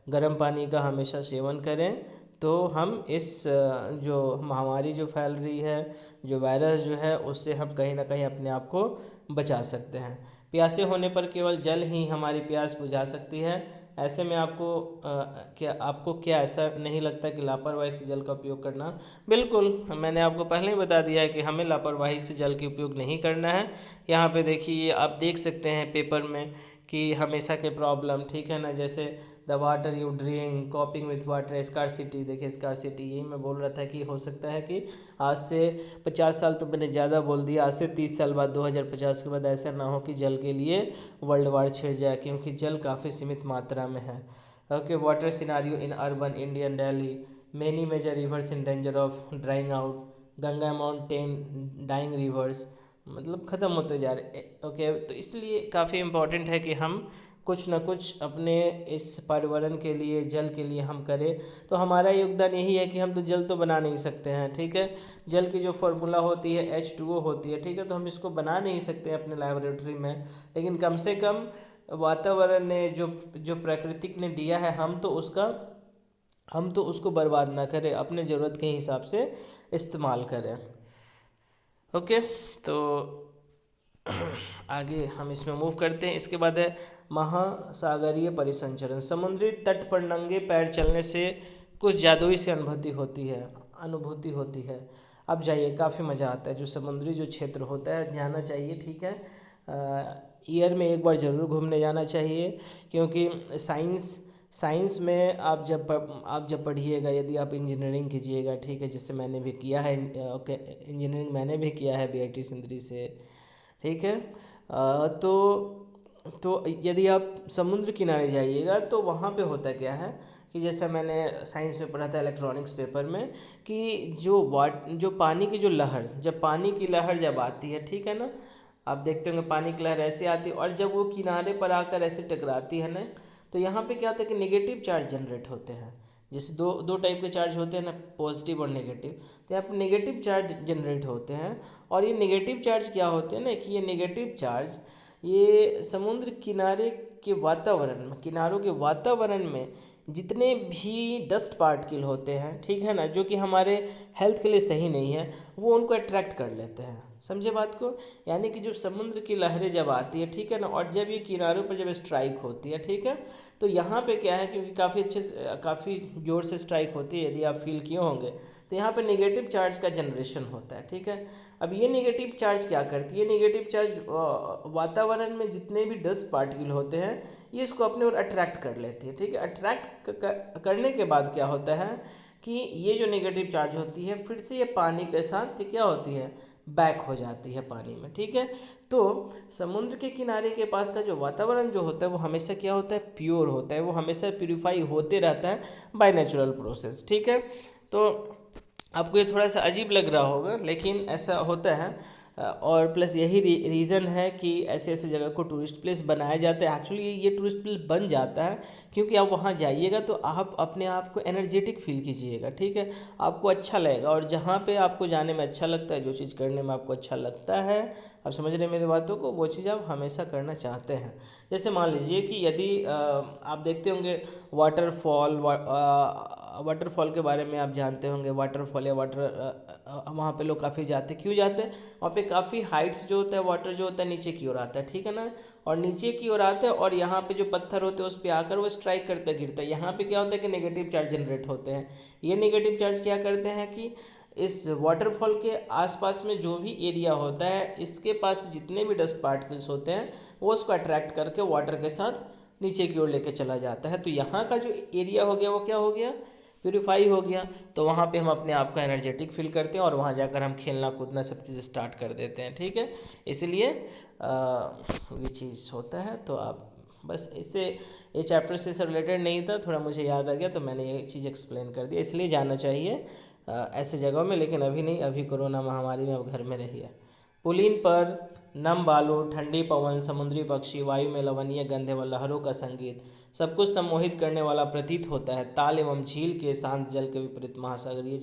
गर्म पानी का हमेशा सेवन करें तो हम इस जो महामारी जो फैल रही है, जो वायरस जो है, उससे हम कहीं ना कहीं अपने आप को बचा सकते हैं। प्यासे होने पर केवल जल ही हमारी प्यास बुझा सकती है। ऐसे में आपको क्या ऐसा नहीं लगता कि लापरवाही से जल का उपयोग करना? बिल्कुल, मैंने आपको पहले ही बता दिया है कि हमें लापरवाही से जल का उपयोग नहीं करना है। यहाँ पे देखिए, आप देख सकते हैं पेपर में कि हमेशा के प्रॉब्लम, ठीक है ना, जैसे the water you drink, कॉपिंग with water, scarcity. देखिए स्कार्सिटी, यही मैं बोल रहा था कि हो सकता है कि आज से 50 साल, तो मैंने ज़्यादा बोल दिया, आज से 30 साल बाद 2050 के बाद ऐसा ना हो कि जल के लिए वर्ल्ड वार छिड़ जाए, क्योंकि जल काफ़ी सीमित मात्रा में है। Okay, water scenario in urban Indian Delhi, many major rivers in danger of drying out, Ganga mountain dying rivers, मतलब ख़त्म होते जा रहे। ओके, तो इसलिए काफ़ी इम्पोर्टेंट है कि हम कुछ न कुछ अपने इस पर्यावरण के लिए, जल के लिए हम करें। तो हमारा योगदान यही है कि हम तो जल तो बना नहीं सकते हैं, ठीक है। जल की जो फार्मूला होती है H2O होती है, ठीक है, तो हम इसको बना नहीं सकते अपने लैबोरेटरी में, लेकिन कम से कम वातावरण ने जो प्रकृति ने दिया है, हम तो उसको बर्बाद ना करें, अपने ज़रूरत के हिसाब से इस्तेमाल करें। ओके, तो आगे हम इसमें मूव करते हैं। इसके बाद है महासागरीय परिसंचरण। समुद्री तट पर नंगे पैर चलने से कुछ जादुई सी अनुभूति होती है। अब जाइए, काफ़ी मज़ा आता है। जो समुद्री जो क्षेत्र होता है जाना चाहिए, ठीक है। ईयर में एक बार ज़रूर घूमने जाना चाहिए, क्योंकि साइंस में आप जब पढ़िएगा, यदि आप इंजीनियरिंग कीजिएगा, ठीक है, जिससे मैंने भी किया है, ओके, इंजीनियरिंग मैंने भी किया है BIT सिंदरी से, ठीक है। तो यदि आप समुद्र किनारे जाइएगा तो वहाँ पे होता क्या है कि जैसे मैंने साइंस में पढ़ा था इलेक्ट्रॉनिक्स पेपर में, कि जो पानी की जो लहर, जब पानी की लहर जब आती है, ठीक है ना, आप देखते होंगे पानी की लहर ऐसे आती है, और जब वो किनारे पर आकर ऐसे टकराती है ना, तो यहाँ पे क्या होता है कि नेगेटिव चार्ज जनरेट होते हैं। जैसे दो टाइप के चार्ज होते हैं ना, पॉजिटिव और नेगेटिव। तो यहाँ पर नेगेटिव चार्ज जनरेट होते हैं, और ये नेगेटिव चार्ज क्या होते हैं ना, कि ये नेगेटिव चार्ज ये समुद्र किनारों के वातावरण में जितने भी डस्ट पार्टिकल होते हैं, ठीक है ना, जो कि हमारे हेल्थ के लिए सही नहीं है, वो उनको अट्रैक्ट कर लेते हैं। समझे बात को? यानी कि जो समुद्र की लहरें जब आती है, ठीक है ना, और जब ये किनारों पर जब स्ट्राइक होती है, ठीक है, तो यहाँ पे क्या है, क्योंकि काफ़ी ज़ोर से स्ट्राइक होती है, यदि आप फील किए होंगे, तो यहाँ पे नेगेटिव चार्ज का जनरेशन होता है, ठीक है। अब ये नेगेटिव चार्ज क्या करती है? नेगेटिव चार्ज वातावरण में जितने भी डस्ट पार्टिकल होते हैं, ये इसको अपने ओर अट्रैक्ट कर लेती है, ठीक है। अट्रैक्ट करने के बाद क्या होता है कि ये जो नेगेटिव चार्ज होती है फिर से ये पानी के साथ ये क्या होती है, बैक हो जाती है पानी में। ठीक है, तो समुद्र के किनारे के पास का जो वातावरण जो होता है वो हमेशा क्या होता है, प्योर होता है, वो हमेशा प्यूरिफाई होते रहता है बाय नेचुरल प्रोसेस। ठीक है, तो आपको ये थोड़ा सा अजीब लग रहा होगा लेकिन ऐसा होता है। और प्लस यही रीज़न है कि ऐसे ऐसे जगह को टूरिस्ट प्लेस बनाया जाता है। एक्चुअली ये टूरिस्ट प्लेस बन जाता है क्योंकि आप वहाँ जाइएगा तो आप अपने आप को एनर्जेटिक फील कीजिएगा। ठीक है, आपको अच्छा लगेगा, और जहाँ पे आपको जाने में अच्छा लगता है, जो चीज़ करने में आपको अच्छा लगता है, आप समझ रहे हैं मेरी बातों को, वो चीज़ आप हमेशा करना चाहते हैं। जैसे मान लीजिए कि यदि आप देखते होंगे वाटरफॉल के बारे में आप जानते होंगे, वाटरफॉल या वहाँ पे लोग काफ़ी जाते हैं। क्यों जाते हैं? वहाँ पे काफ़ी हाइट्स जो होता है, वाटर जो होता है नीचे की ओर आता है। ठीक है ना, और नीचे की ओर आता है और यहाँ पे जो पत्थर होते हैं उस पर आकर वो स्ट्राइक करता गिरता है। यहाँ पे क्या होता है कि नेगेटिव चार्ज जनरेट होते हैं। ये नेगेटिव चार्ज क्या करते हैं कि इस वाटरफॉल के आसपास में जो भी एरिया होता है, इसके पास जितने भी डस्ट पार्टिकल्स होते हैं वो उसको अट्रैक्ट करके वाटर के साथ नीचे की ओर लेके चला जाता है। तो यहाँ का जो एरिया हो गया वो क्या हो गया, प्यूरीफाई हो गया। तो वहाँ पे हम अपने आप को एनर्जेटिक फील करते हैं और वहाँ जाकर हम खेलना कूदना सब चीज़ स्टार्ट कर देते हैं। ठीक है, इसलिए ये चीज़ होता है। तो आप बस इससे, ये चैप्टर से रिलेटेड नहीं था, थोड़ा मुझे याद आ गया तो मैंने ये चीज़ एक्सप्लेन कर दिया। इसलिए जाना चाहिए ऐसे जगहों में, लेकिन अभी नहीं, अभी कोरोना महामारी में अब घर में रहिए। पुलिन पर नम बालू, ठंडी पवन, समुद्री पक्षी, वायु में लवणीय गंध व लहरों का संगीत सब कुछ सम्मोहित करने वाला प्रतीत होता है। ताल एवं झील के शांत जल के विपरीत महासागरीय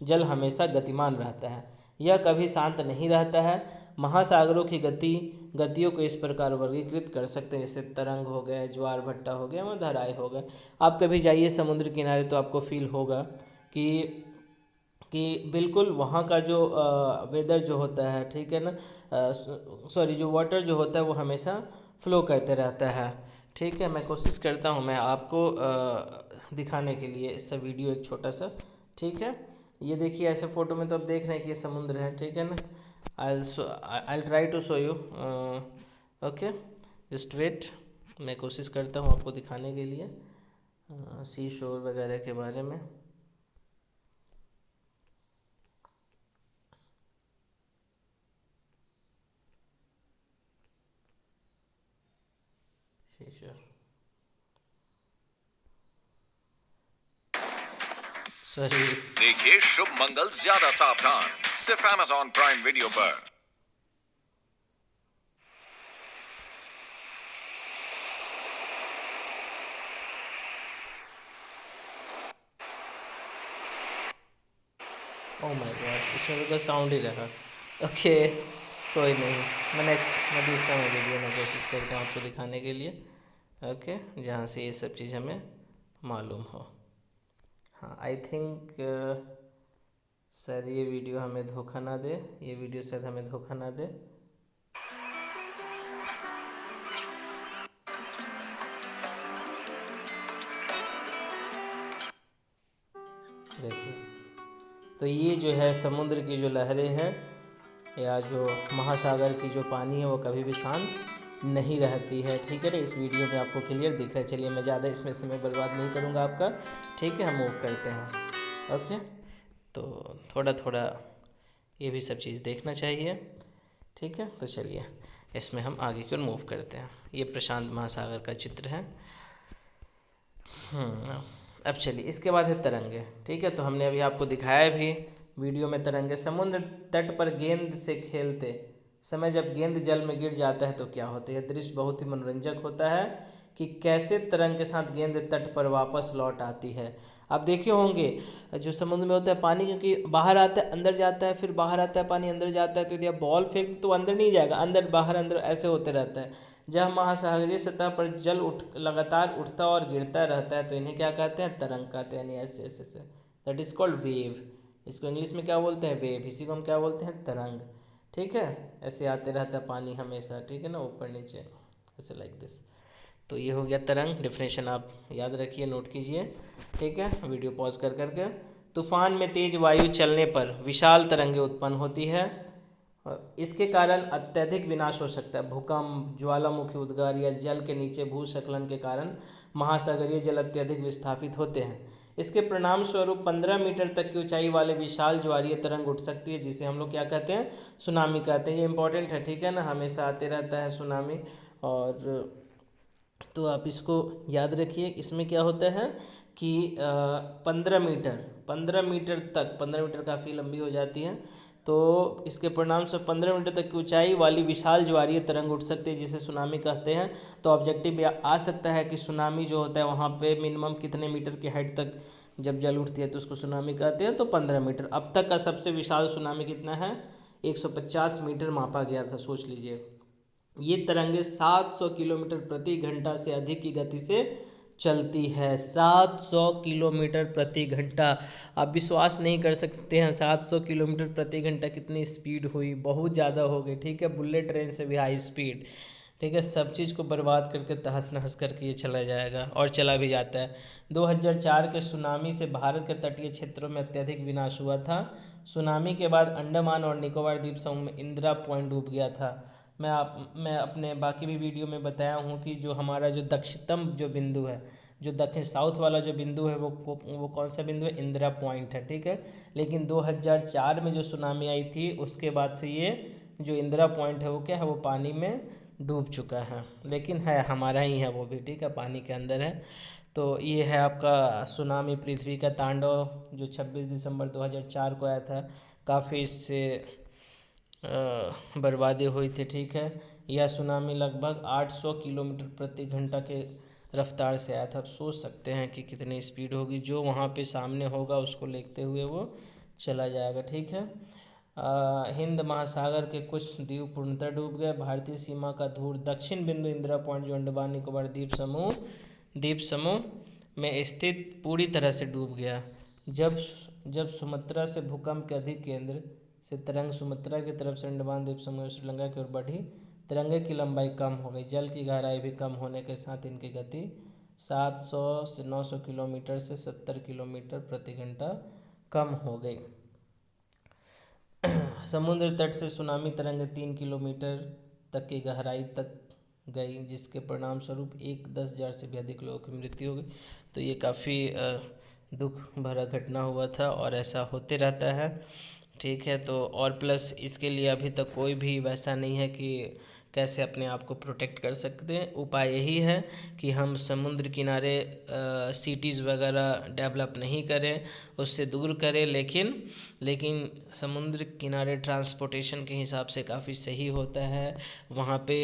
जल हमेशा गतिमान रहता है, यह कभी शांत नहीं रहता है। महासागरों की गतियों को इस प्रकार वर्गीकृत कर सकते हैं, जैसे तरंग हो गए, ज्वार भट्टा हो गया, और धाराएँ हो गए। आप कभी जाइए समुद्र किनारे तो आपको फील होगा कि बिल्कुल वहाँ का जो वेदर जो होता है, ठीक है ना, सॉरी, जो वाटर जो होता है वो हमेशा फ्लो करते रहता है। ठीक है, मैं कोशिश करता हूँ मैं आपको दिखाने के लिए इसका वीडियो एक छोटा सा। ठीक है, ये देखिए, ऐसे फ़ोटो में तो आप देख रहे हैं कि ये समुद्र है। ठीक है ना, I try to show you. Okay, just wait, मैं कोशिश करता हूँ आपको दिखाने के लिए सी शोर वगैरह के बारे में। सॉरी, देखिए शुभ मंगल ज्यादा सावधान, सिर्फ Amazon प्राइम वीडियो पर। ओह माय गॉड, इसमें तो साउंड ही रहा। ओके, कोई नहीं, मैं दूसरा वीडियो में कोशिश करता हूँ आपको दिखाने के लिए। ओके, जहाँ से ये सब चीज़ हमें मालूम हो। हाँ, आई थिंक सर ये वीडियो हमें धोखा ना दे, ये वीडियो शायद हमें धोखा ना दे। देखिए, तो ये जो है समुद्र की जो लहरें हैं या जो महासागर की जो पानी है वो कभी भी शांत नहीं रहती है। ठीक है ना, इस वीडियो में आपको क्लियर दिख रहा है। चलिए, मैं ज़्यादा इसमें समय बर्बाद नहीं करूँगा आपका। ठीक है, हम मूव करते हैं। ओके, तो थोड़ा थोड़ा ये भी सब चीज़ देखना चाहिए। ठीक है, तो चलिए इसमें हम आगे की ओर मूव करते हैं। ये प्रशांत महासागर का चित्र है। अब चलिए, इसके बाद है तरंगे। ठीक है, तो हमने अभी आपको दिखाया भी वीडियो में तरंगे। समुद्र तट पर गेंद से खेलते समय जब गेंद जल में गिर जाता है तो क्या होता है। यह दृश्य बहुत ही मनोरंजक होता है कि कैसे तरंग के साथ गेंद तट पर वापस लौट आती है। आप देखे होंगे जो समुद्र में होता है पानी, क्योंकि बाहर आता है अंदर जाता है, फिर बाहर आता है पानी अंदर जाता है, तो यदि आप बॉल फेंक तो अंदर नहीं जाएगा, अंदर बाहर अंदर ऐसे होते रहता है। जब महासागरीय सतह पर जल लगातार उठता और गिरता रहता है तो इन्हें क्या कहते हैं, तरंग कहते हैं, यानी ऐसे ऐसे ऐसे, दैट इज़ कॉल्ड वेव। इसको इंग्लिश में क्या बोलते हैं, वेव। इसी को हम क्या बोलते हैं, तरंग। ठीक है, ऐसे आते रहता है पानी हमेशा। ठीक है ना, ऊपर नीचे ऐसे, लाइक दिस। तो ये हो गया तरंग। डेफिनेशन आप याद रखिए, नोट कीजिए। ठीक है, वीडियो पॉज कर करके। तूफान में तेज वायु चलने पर विशाल तरंगें उत्पन्न होती है और इसके कारण अत्यधिक विनाश हो सकता है। भूकंप, ज्वालामुखी उद्गार या जल के नीचे भूस्खलन के कारण महासागरीय जल अत्यधिक विस्थापित होते हैं। इसके परिणाम स्वरूप 15 मीटर तक की ऊंचाई वाले विशाल ज्वारीय तरंग उठ सकती है, जिसे हम लोग क्या कहते हैं, सुनामी कहते हैं। ये इंपॉर्टेंट है, ठीक है ना, हमेशा आते रहता है सुनामी। और तो आप इसको याद रखिए। इसमें क्या होता है कि 15 मीटर तक, 15 मीटर काफ़ी लंबी हो जाती है, तो इसके परिणाम से 15 मीटर तक की ऊंचाई वाली विशाल ज्वारीय तरंग उठ सकती है, जिसे सुनामी कहते हैं। तो ऑब्जेक्टिव आ सकता है कि सुनामी जो होता है वहाँ पे मिनिमम कितने मीटर की हाइट तक जब जल उठती है तो उसको सुनामी कहते हैं, तो 15 मीटर। अब तक का सबसे विशाल सुनामी कितना है, 150 मीटर मापा गया था, सोच लीजिए। ये तरंगे 700 किलोमीटर प्रति घंटा से अधिक की गति से चलती है। 700 किलोमीटर प्रति घंटा। आप विश्वास नहीं कर सकते हैं 700 किलोमीटर प्रति घंटा कितनी स्पीड हुई, बहुत ज़्यादा हो गई, ठीक है। बुलेट ट्रेन से भी हाई स्पीड, ठीक है। सब चीज़ को बर्बाद करके तहस नहस करके ये चला जाएगा, और चला भी जाता है। 2004 के सुनामी से भारत के तटीय क्षेत्रों में अत्यधिक विनाश हुआ था। सुनामी के बाद अंडमान और निकोबार द्वीप समूह में इंदिरा पॉइंट डूब गया था। मैं अपने बाकी भी वीडियो में बताया हूँ कि जो हमारा जो दक्षिणतम जो बिंदु है, जो दक्षिण साउथ वाला जो बिंदु है, वो कौन सा बिंदु है, इंदिरा पॉइंट है, ठीक है। लेकिन 2004 में जो सुनामी आई थी उसके बाद से ये जो इंदिरा पॉइंट है वो क्या है, वो पानी में डूब चुका है, लेकिन है हमारा ही है वो भी, ठीक है, पानी के अंदर है। तो ये है आपका सुनामी पृथ्वी का तांडव, जो 26 दिसंबर 2004 को आया था। काफ़ी इससे बर्बादी हुई थी, ठीक है। यह सुनामी लगभग 800 किलोमीटर प्रति घंटा के रफ्तार से आया था। आप सोच सकते हैं कि कितनी स्पीड होगी, जो वहाँ पे सामने होगा उसको लेते हुए वो चला जाएगा, ठीक है। हिंद महासागर के कुछ द्वीप पूर्णतः डूब गए। भारतीय सीमा का दूर दक्षिण बिंदु इंदिरा पॉइंट, जो अंडमान निकोबार द्वीप समूह में स्थित, पूरी तरह से डूब गया। जब जब सुमात्रा से भूकंप के अधिक केंद्र से तरंग सुमात्रा की तरफ से अंडमान द्वीप समूह और श्रीलंका की ओर बढ़ी, तरंगे की लंबाई कम हो गई। जल की गहराई भी कम होने के साथ इनकी गति 700 से 900 किलोमीटर से 70 किलोमीटर प्रति घंटा कम हो गई। समुद्र तट से सुनामी तरंगें 3 किलोमीटर तक की गहराई तक गई, जिसके परिणाम स्वरूप 10,000 से भी अधिक लोगों की मृत्यु हो गई। तो ये काफ़ी दुख भरा घटना हुआ था, और ऐसा होते रहता है, ठीक है। तो और प्लस इसके लिए अभी तक कोई भी वैसा नहीं है कि कैसे अपने आप को प्रोटेक्ट कर सकते हैं। उपाय यही है कि हम समुद्र किनारे सिटीज़ वगैरह डेवलप नहीं करें, उससे दूर करें, लेकिन समुद्र किनारे ट्रांसपोर्टेशन के हिसाब से काफ़ी सही होता है। वहाँ पे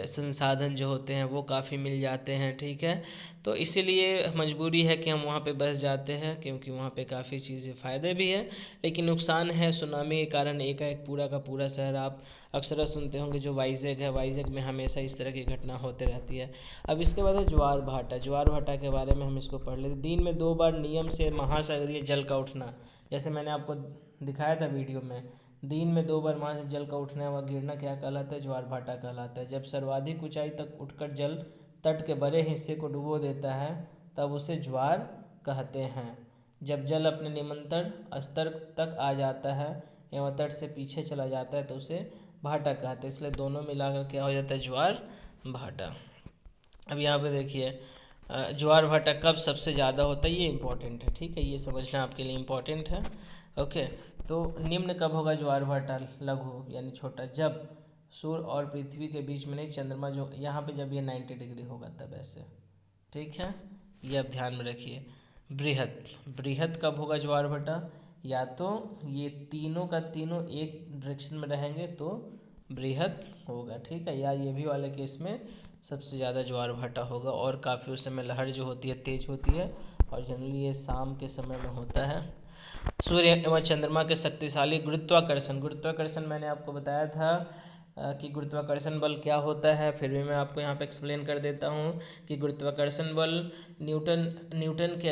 संसाधन जो होते हैं वो काफ़ी मिल जाते हैं, ठीक है। तो इसीलिए मजबूरी है कि हम वहाँ पे बस जाते हैं, क्योंकि वहाँ पे काफ़ी चीज़ें फ़ायदे भी हैं लेकिन नुकसान है। सुनामी के कारण एक पूरा का पूरा शहर, आप अक्सर सुनते होंगे जो वाइजैग है, वाइजैग में हमेशा इस तरह की घटना होते रहती है। अब इसके बाद है ज्वार भाटा। ज्वार भाटा के बारे में हम इसको पढ़ लेते। दिन में 2 बार नियम से महासागरीय जल का उठना, जैसे मैंने आपको दिखाया था वीडियो में, दिन में 2 बार महासागरीय जल का उठना व गिरना क्या कहलाता है, ज्वार भाटा कहलाता है। जब सर्वाधिक ऊंचाई तक उठकर जल तट के बड़े हिस्से को डुबो देता है तब उसे ज्वार कहते हैं। जब जल अपने निम्नतर स्तर तक आ जाता है एवं तट से पीछे चला जाता है तो उसे भाटा कहते हैं। इसलिए दोनों मिलाकर क्या हो जाता है, ज्वार भाटा। अब यहाँ पे देखिए ज्वार भाटा कब सबसे ज़्यादा होता है, ये इम्पोर्टेंट है, ठीक है, ये समझना आपके लिए इम्पोर्टेंट है। ओके, तो निम्न कब होगा ज्वार भाटा, लघु यानी छोटा, जब सूर्य और पृथ्वी के बीच में नहीं, चंद्रमा जो यहाँ पे जब ये 90 डिग्री होगा तब ऐसे, ठीक है, ये आप ध्यान में रखिए। बृहत कब होगा ज्वार भाटा, या तो ये तीनों का तीनों एक डायरेक्शन में रहेंगे तो बृहत होगा, ठीक है, या ये भी वाले केस में सबसे ज़्यादा ज्वार भाटा होगा। और काफ़ी उस समय लहर जो होती है तेज होती है, और जनरली ये शाम के समय में होता है। सूर्य एवं चंद्रमा के शक्तिशाली गुरुत्वाकर्षण मैंने आपको बताया था कि गुरुत्वाकर्षण बल क्या होता है, फिर भी मैं आपको यहाँ पे एक्सप्लेन कर देता हूँ कि गुरुत्वाकर्षण बल न्यूटन के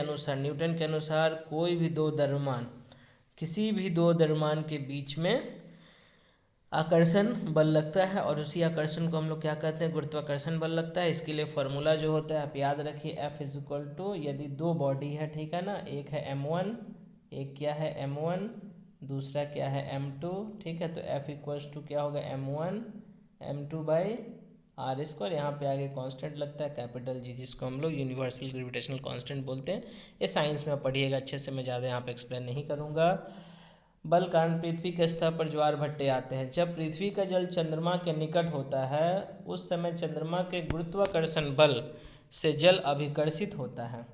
अनुसार किसी भी दो द्रव्यमान के बीच में आकर्षण बल लगता है, और उसी आकर्षण को हम लोग क्या कहते हैं, गुरुत्वाकर्षण बल लगता है। इसके लिए फॉर्मूला जो होता है आप याद रखिए, F = यदि 2 बॉडी है, ठीक है ना, एक है m1, एक क्या है m1, दूसरा क्या है m2, ठीक है, तो F = क्या होगा m1 m2/2, r²। यहाँ पे आगे कांस्टेंट लगता है कैपिटल G, जिसको हम लोग यूनिवर्सल ग्रेविटेशनल कांस्टेंट बोलते हैं। ये साइंस में पढ़िएगा अच्छे से, मैं ज़्यादा यहाँ पे एक्सप्लेन नहीं करूँगा। बल कारण पृथ्वी के सतह पर ज्वार भट्टे आते हैं। जब पृथ्वी का जल चंद्रमा के निकट होता है उस समय चंद्रमा के गुरुत्वाकर्षण बल से जल अभिकर्षित होता है,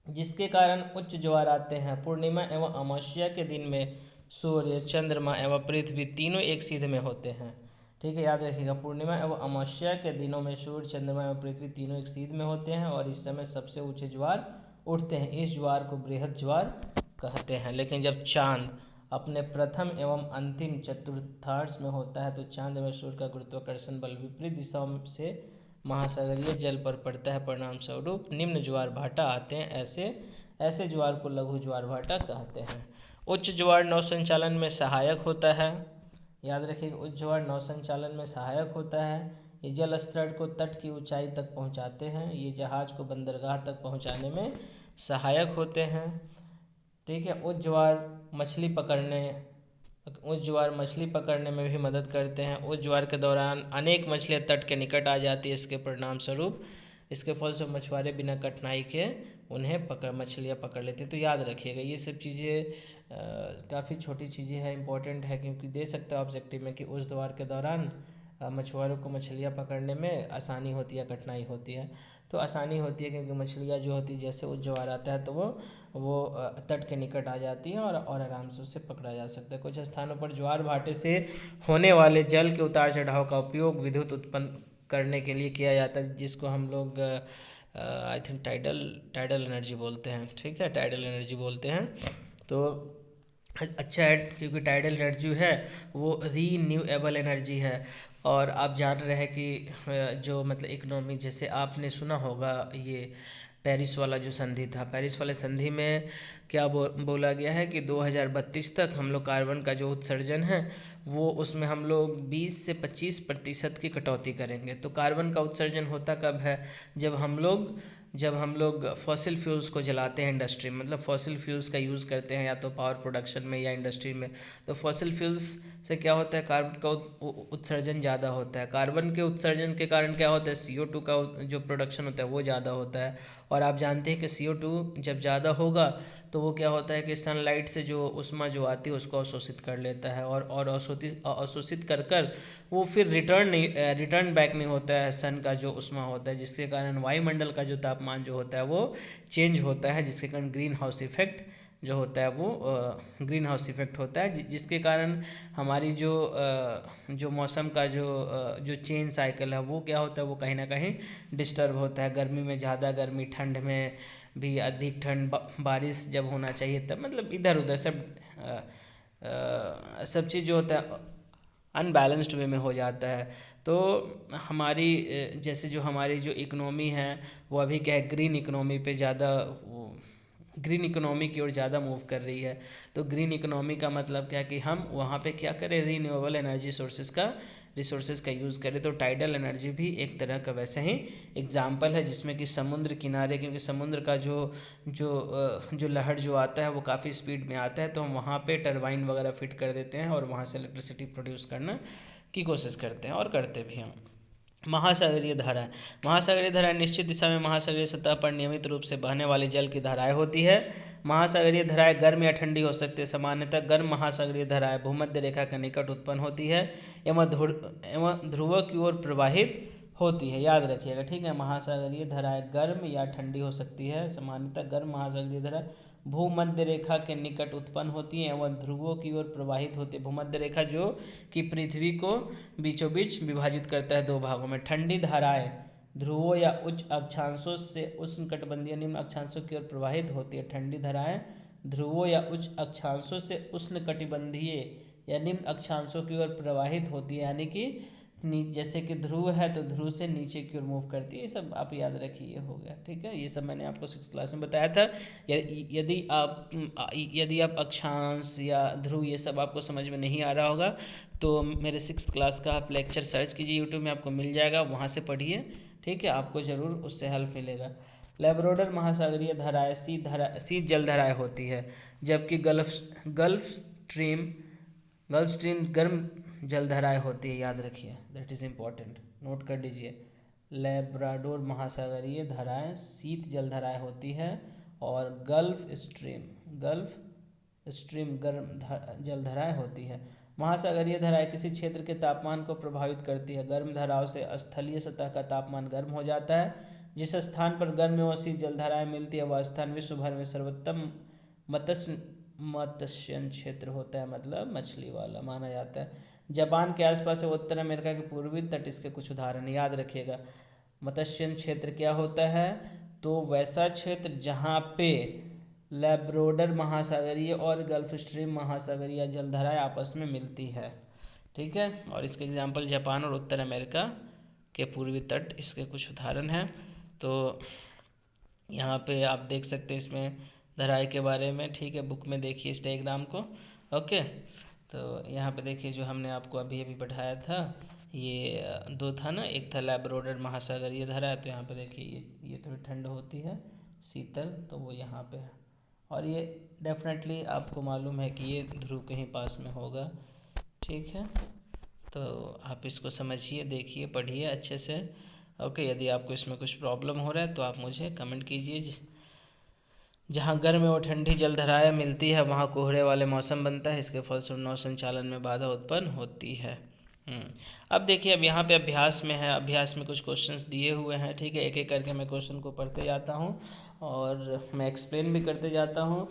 जिसके कारण उच्च ज्वार आते हैं। पूर्णिमा एवं अमावस्या के दिन में सूर्य, चंद्रमा एवं पृथ्वी तीनों एक सीध में होते हैं। ठीक है, याद रखिएगा, पूर्णिमा एवं अमावस्या के दिनों में सूर्य, चंद्रमा एवं पृथ्वी तीनों एक सीध में होते हैं और इस समय सबसे ऊंचे ज्वार उठते हैं। इस ज्वार को बृहद ज्वार कहते हैं। लेकिन जब चांद अपने प्रथम एवं अंतिम चतुर्थांश में होता है तो चांद एवं सूर्य का गुरुत्वाकर्षण बल विपरीत दिशाओं से महासागरीय जल पर पड़ता है। परिणाम स्वरूप निम्न ज्वार भाटा आते हैं। ऐसे ज्वार को लघु ज्वार भाटा कहते हैं। उच्च ज्वार नौ संचालन में सहायक होता है। याद रखिएगा, उच्च ज्वार नौ संचालन में सहायक होता है। ये जल स्तर को तट की ऊंचाई तक पहुंचाते हैं। ये जहाज को बंदरगाह तक पहुंचाने में सहायक होते हैं। ठीक है, उच्च ज्वार मछली पकड़ने में भी मदद करते हैं। उच्च ज्वार के दौरान अनेक मछलियां तट के निकट आ जाती है। इसके परिणाम स्वरूप इसके फल से मछुआरे बिना कठिनाई के उन्हें मछलियां पकड़ लेते हैं। तो याद रखिएगा, ये सब चीज़ें काफ़ी छोटी चीज़ें हैं, इंपॉर्टेंट है, क्योंकि दे सकता है ऑब्जेक्टिव में कि उस द्वार के दौरान मछुआरों को मछलियाँ पकड़ने में आसानी होती है, कठिनाई होती है। तो आसानी होती है क्योंकि मछलियाँ जो होती है जैसे उच्च ज्वार आता है तो वो तट के निकट आ जाती हैं और आराम से उसे पकड़ा जा सकता है। कुछ स्थानों पर ज्वार भाटे से होने वाले जल के उतार चढ़ाव का उपयोग विद्युत उत्पन्न करने के लिए किया जाता है, जिसको हम लोग आई थिंक टाइडल एनर्जी बोलते हैं। ठीक है, टाइडल एनर्जी बोलते हैं। तो अच्छा है, क्योंकि टाइडल एनर्जी है वो रीन्यूएबल एनर्जी है। और आप जान रहे हैं कि जो मतलब इकोनॉमी, जैसे आपने सुना होगा ये पेरिस वाला जो संधि था, पेरिस वाले संधि में क्या बोला गया है कि 2032 तक हम लोग कार्बन का जो उत्सर्जन है वो उसमें हम लोग 20 से 25% की कटौती करेंगे। तो कार्बन का उत्सर्जन होता कब है? जब हम लोग फॉसिल फ्यूल्स को जलाते हैं इंडस्ट्री में, मतलब फॉसिल फ्यूल्स का यूज़ करते हैं या तो पावर प्रोडक्शन में या इंडस्ट्री में। तो फॉसिल फ्यूल्स से क्या होता है, कार्बन का उत्सर्जन ज़्यादा होता है। कार्बन के उत्सर्जन के कारण क्या होता है, CO2 का जो प्रोडक्शन होता है वो ज़्यादा होता है। और आप जानते हैं कि CO2 जब ज़्यादा होगा तो वो क्या होता है कि सनलाइट से जो ऊष्मा जो आती है उसको अवशोषित कर लेता है और अवशोषित कर वो फिर रिटर्न बैक नहीं होता है सन का जो ऊष्मा होता है, जिसके कारण वायुमंडल का जो तापमान जो होता है वो चेंज होता है, जिसके कारण ग्रीन हाउस इफेक्ट जो होता है वो ग्रीन हाउस इफेक्ट होता है, जिसके कारण हमारी जो मौसम का जो चेंज साइकिल है वो क्या होता है, वो कहीं ना कहीं डिस्टर्ब होता है। गर्मी में ज़्यादा गर्मी, ठंड में भी अधिक ठंड, बारिश जब होना चाहिए तब, मतलब इधर उधर सब चीज़ जो होता है अनबैलेंस्ड वे में हो जाता है। तो हमारी जैसे जो हमारी जो इकोनॉमी है वो अभी क्या है, ग्रीन इकोनॉमी की ओर ज़्यादा मूव कर रही है। तो ग्रीन इकोनॉमी का मतलब क्या है कि हम वहाँ पे क्या करें, रीन्यूएबल एनर्जी रिसोर्सेज का यूज़ करें। तो टाइडल एनर्जी भी एक तरह का वैसे ही एग्जाम्पल है, जिसमें कि समुद्र किनारे, क्योंकि समुद्र का जो लहर जो आता है वो काफ़ी स्पीड में आता है, तो हम वहाँ पे टरबाइन वगैरह फिट कर देते हैं और वहाँ से इलेक्ट्रिसिटी प्रोड्यूस करने की कोशिश करते हैं और करते भी हैं। महासागरीय धाराएं निश्चित दिशा में महासागरीय सतह पर नियमित रूप से बहने वाली जल की धाराएं होती है। महासागरीय धाराएं गर्म या ठंडी हो सकती है। सामान्यतः गर्म महासागरीय धाराएं भूमध्य रेखा के निकट उत्पन्न होती है एवं ध्रुवों की ओर प्रवाहित होती है। याद रखिएगा, ठीक है। महासागरीय धाराएं गर्म या ठंडी हो सकती है। सामान्यतः गर्म महासागरीय धाराएं भूमध्य रेखा के निकट उत्पन्न होती हैं एवं ध्रुवों की ओर प्रवाहित होती है। भूमध्य रेखा जो कि पृथ्वी को बीचों बीच विभाजित करता है दो भागों में। ठंडी धाराएं ध्रुवों या उच्च अक्षांशों से उष्णकटिबंधीय निम्न अक्षांशों की ओर प्रवाहित होती है। ठंडी धाराएं ध्रुवों या उच्च अक्षांशों से उष्णकटिबंधीय या निम्न अक्षांशों की ओर प्रवाहित होती है, यानी कि जैसे कि ध्रुव है तो ध्रुव से नीचे की ओर मूव करती है। ये सब आप याद रखिए, ये हो गया, ठीक है। ये सब मैंने आपको 6th क्लास में बताया था। यदि आप अक्षांश या ध्रुव ये सब आपको समझ में नहीं आ रहा होगा तो मेरे 6th क्लास का आप लेक्चर सर्च कीजिए, यूट्यूब में आपको मिल जाएगा, वहाँ से पढ़िए, ठीक है। आपको ज़रूर उससे हेल्प मिलेगा। लैब्राडोर महासागरीय धाराएं शीत जल धाराएं होती है, जबकि गल्फ स्ट्रीम गर्म जल धाराएं होती है। याद रखिए, दैट इज़ इम्पॉर्टेंट। नोट कर लीजिए। लैब्राडोर महासागरीय धाराएं शीत जल धाराएं होती है और गल्फ स्ट्रीम गर्म जल धाराएं होती है। महासागरीय धाराएं किसी क्षेत्र के तापमान को प्रभावित करती है। गर्म धाराओं से स्थलीय सतह का तापमान गर्म हो जाता है। जिस स्थान पर गर्म एवं शीत जल धाराएं मिलती है वह स्थान विश्व भर में सर्वोत्तम मत्स्य क्षेत्र होता है, मतलब मछली वाला माना जाता है। जापान के आसपास है उत्तर अमेरिका के पूर्वी तट, इसके कुछ उदाहरण याद रखिएगा। मत्स्य क्षेत्र क्या होता है, तो वैसा क्षेत्र जहाँ पे लैब्राडोर महासागरीय और गल्फ स्ट्रीम महासागरीय जलधाराएं आपस में मिलती है, ठीक है। और इसके एग्जांपल जापान और उत्तर अमेरिका के पूर्वी तट इसके कुछ उदाहरण हैं। तो यहाँ पे आप देख सकते हैं इसमें धाराएं के बारे में, ठीक है। बुक में देखिए इस डायग्राम को, ओके। तो यहाँ पे देखिए जो हमने आपको अभी अभी बढ़ाया था ये दो था ना, एक था लैब्राडोर महासागरीय धारा, तो यहाँ पे देखिए ये थोड़ी ठंड होती है, शीतल, तो वो यहाँ पे है। और ये डेफिनेटली आपको मालूम है कि ये ध्रुव के ही पास में होगा, ठीक है। तो आप इसको समझिए, देखिए, पढ़िए अच्छे से, ओके। यदि आपको इसमें कुछ प्रॉब्लम हो रहा है तो आप मुझे कमेंट कीजिए। जहाँ गर्म और ठंडी जलधाराएं मिलती है वहाँ कोहरे वाले मौसम बनता है, इसके फलस्वरूप नौ संचालन में बाधा उत्पन्न होती है। अब देखिए, अब यहाँ पे अभ्यास में है, अभ्यास में कुछ क्वेश्चंस दिए हुए हैं, ठीक है। एक एक करके मैं क्वेश्चन को पढ़ते जाता हूँ और मैं एक्सप्लेन भी करते जाता हूँ।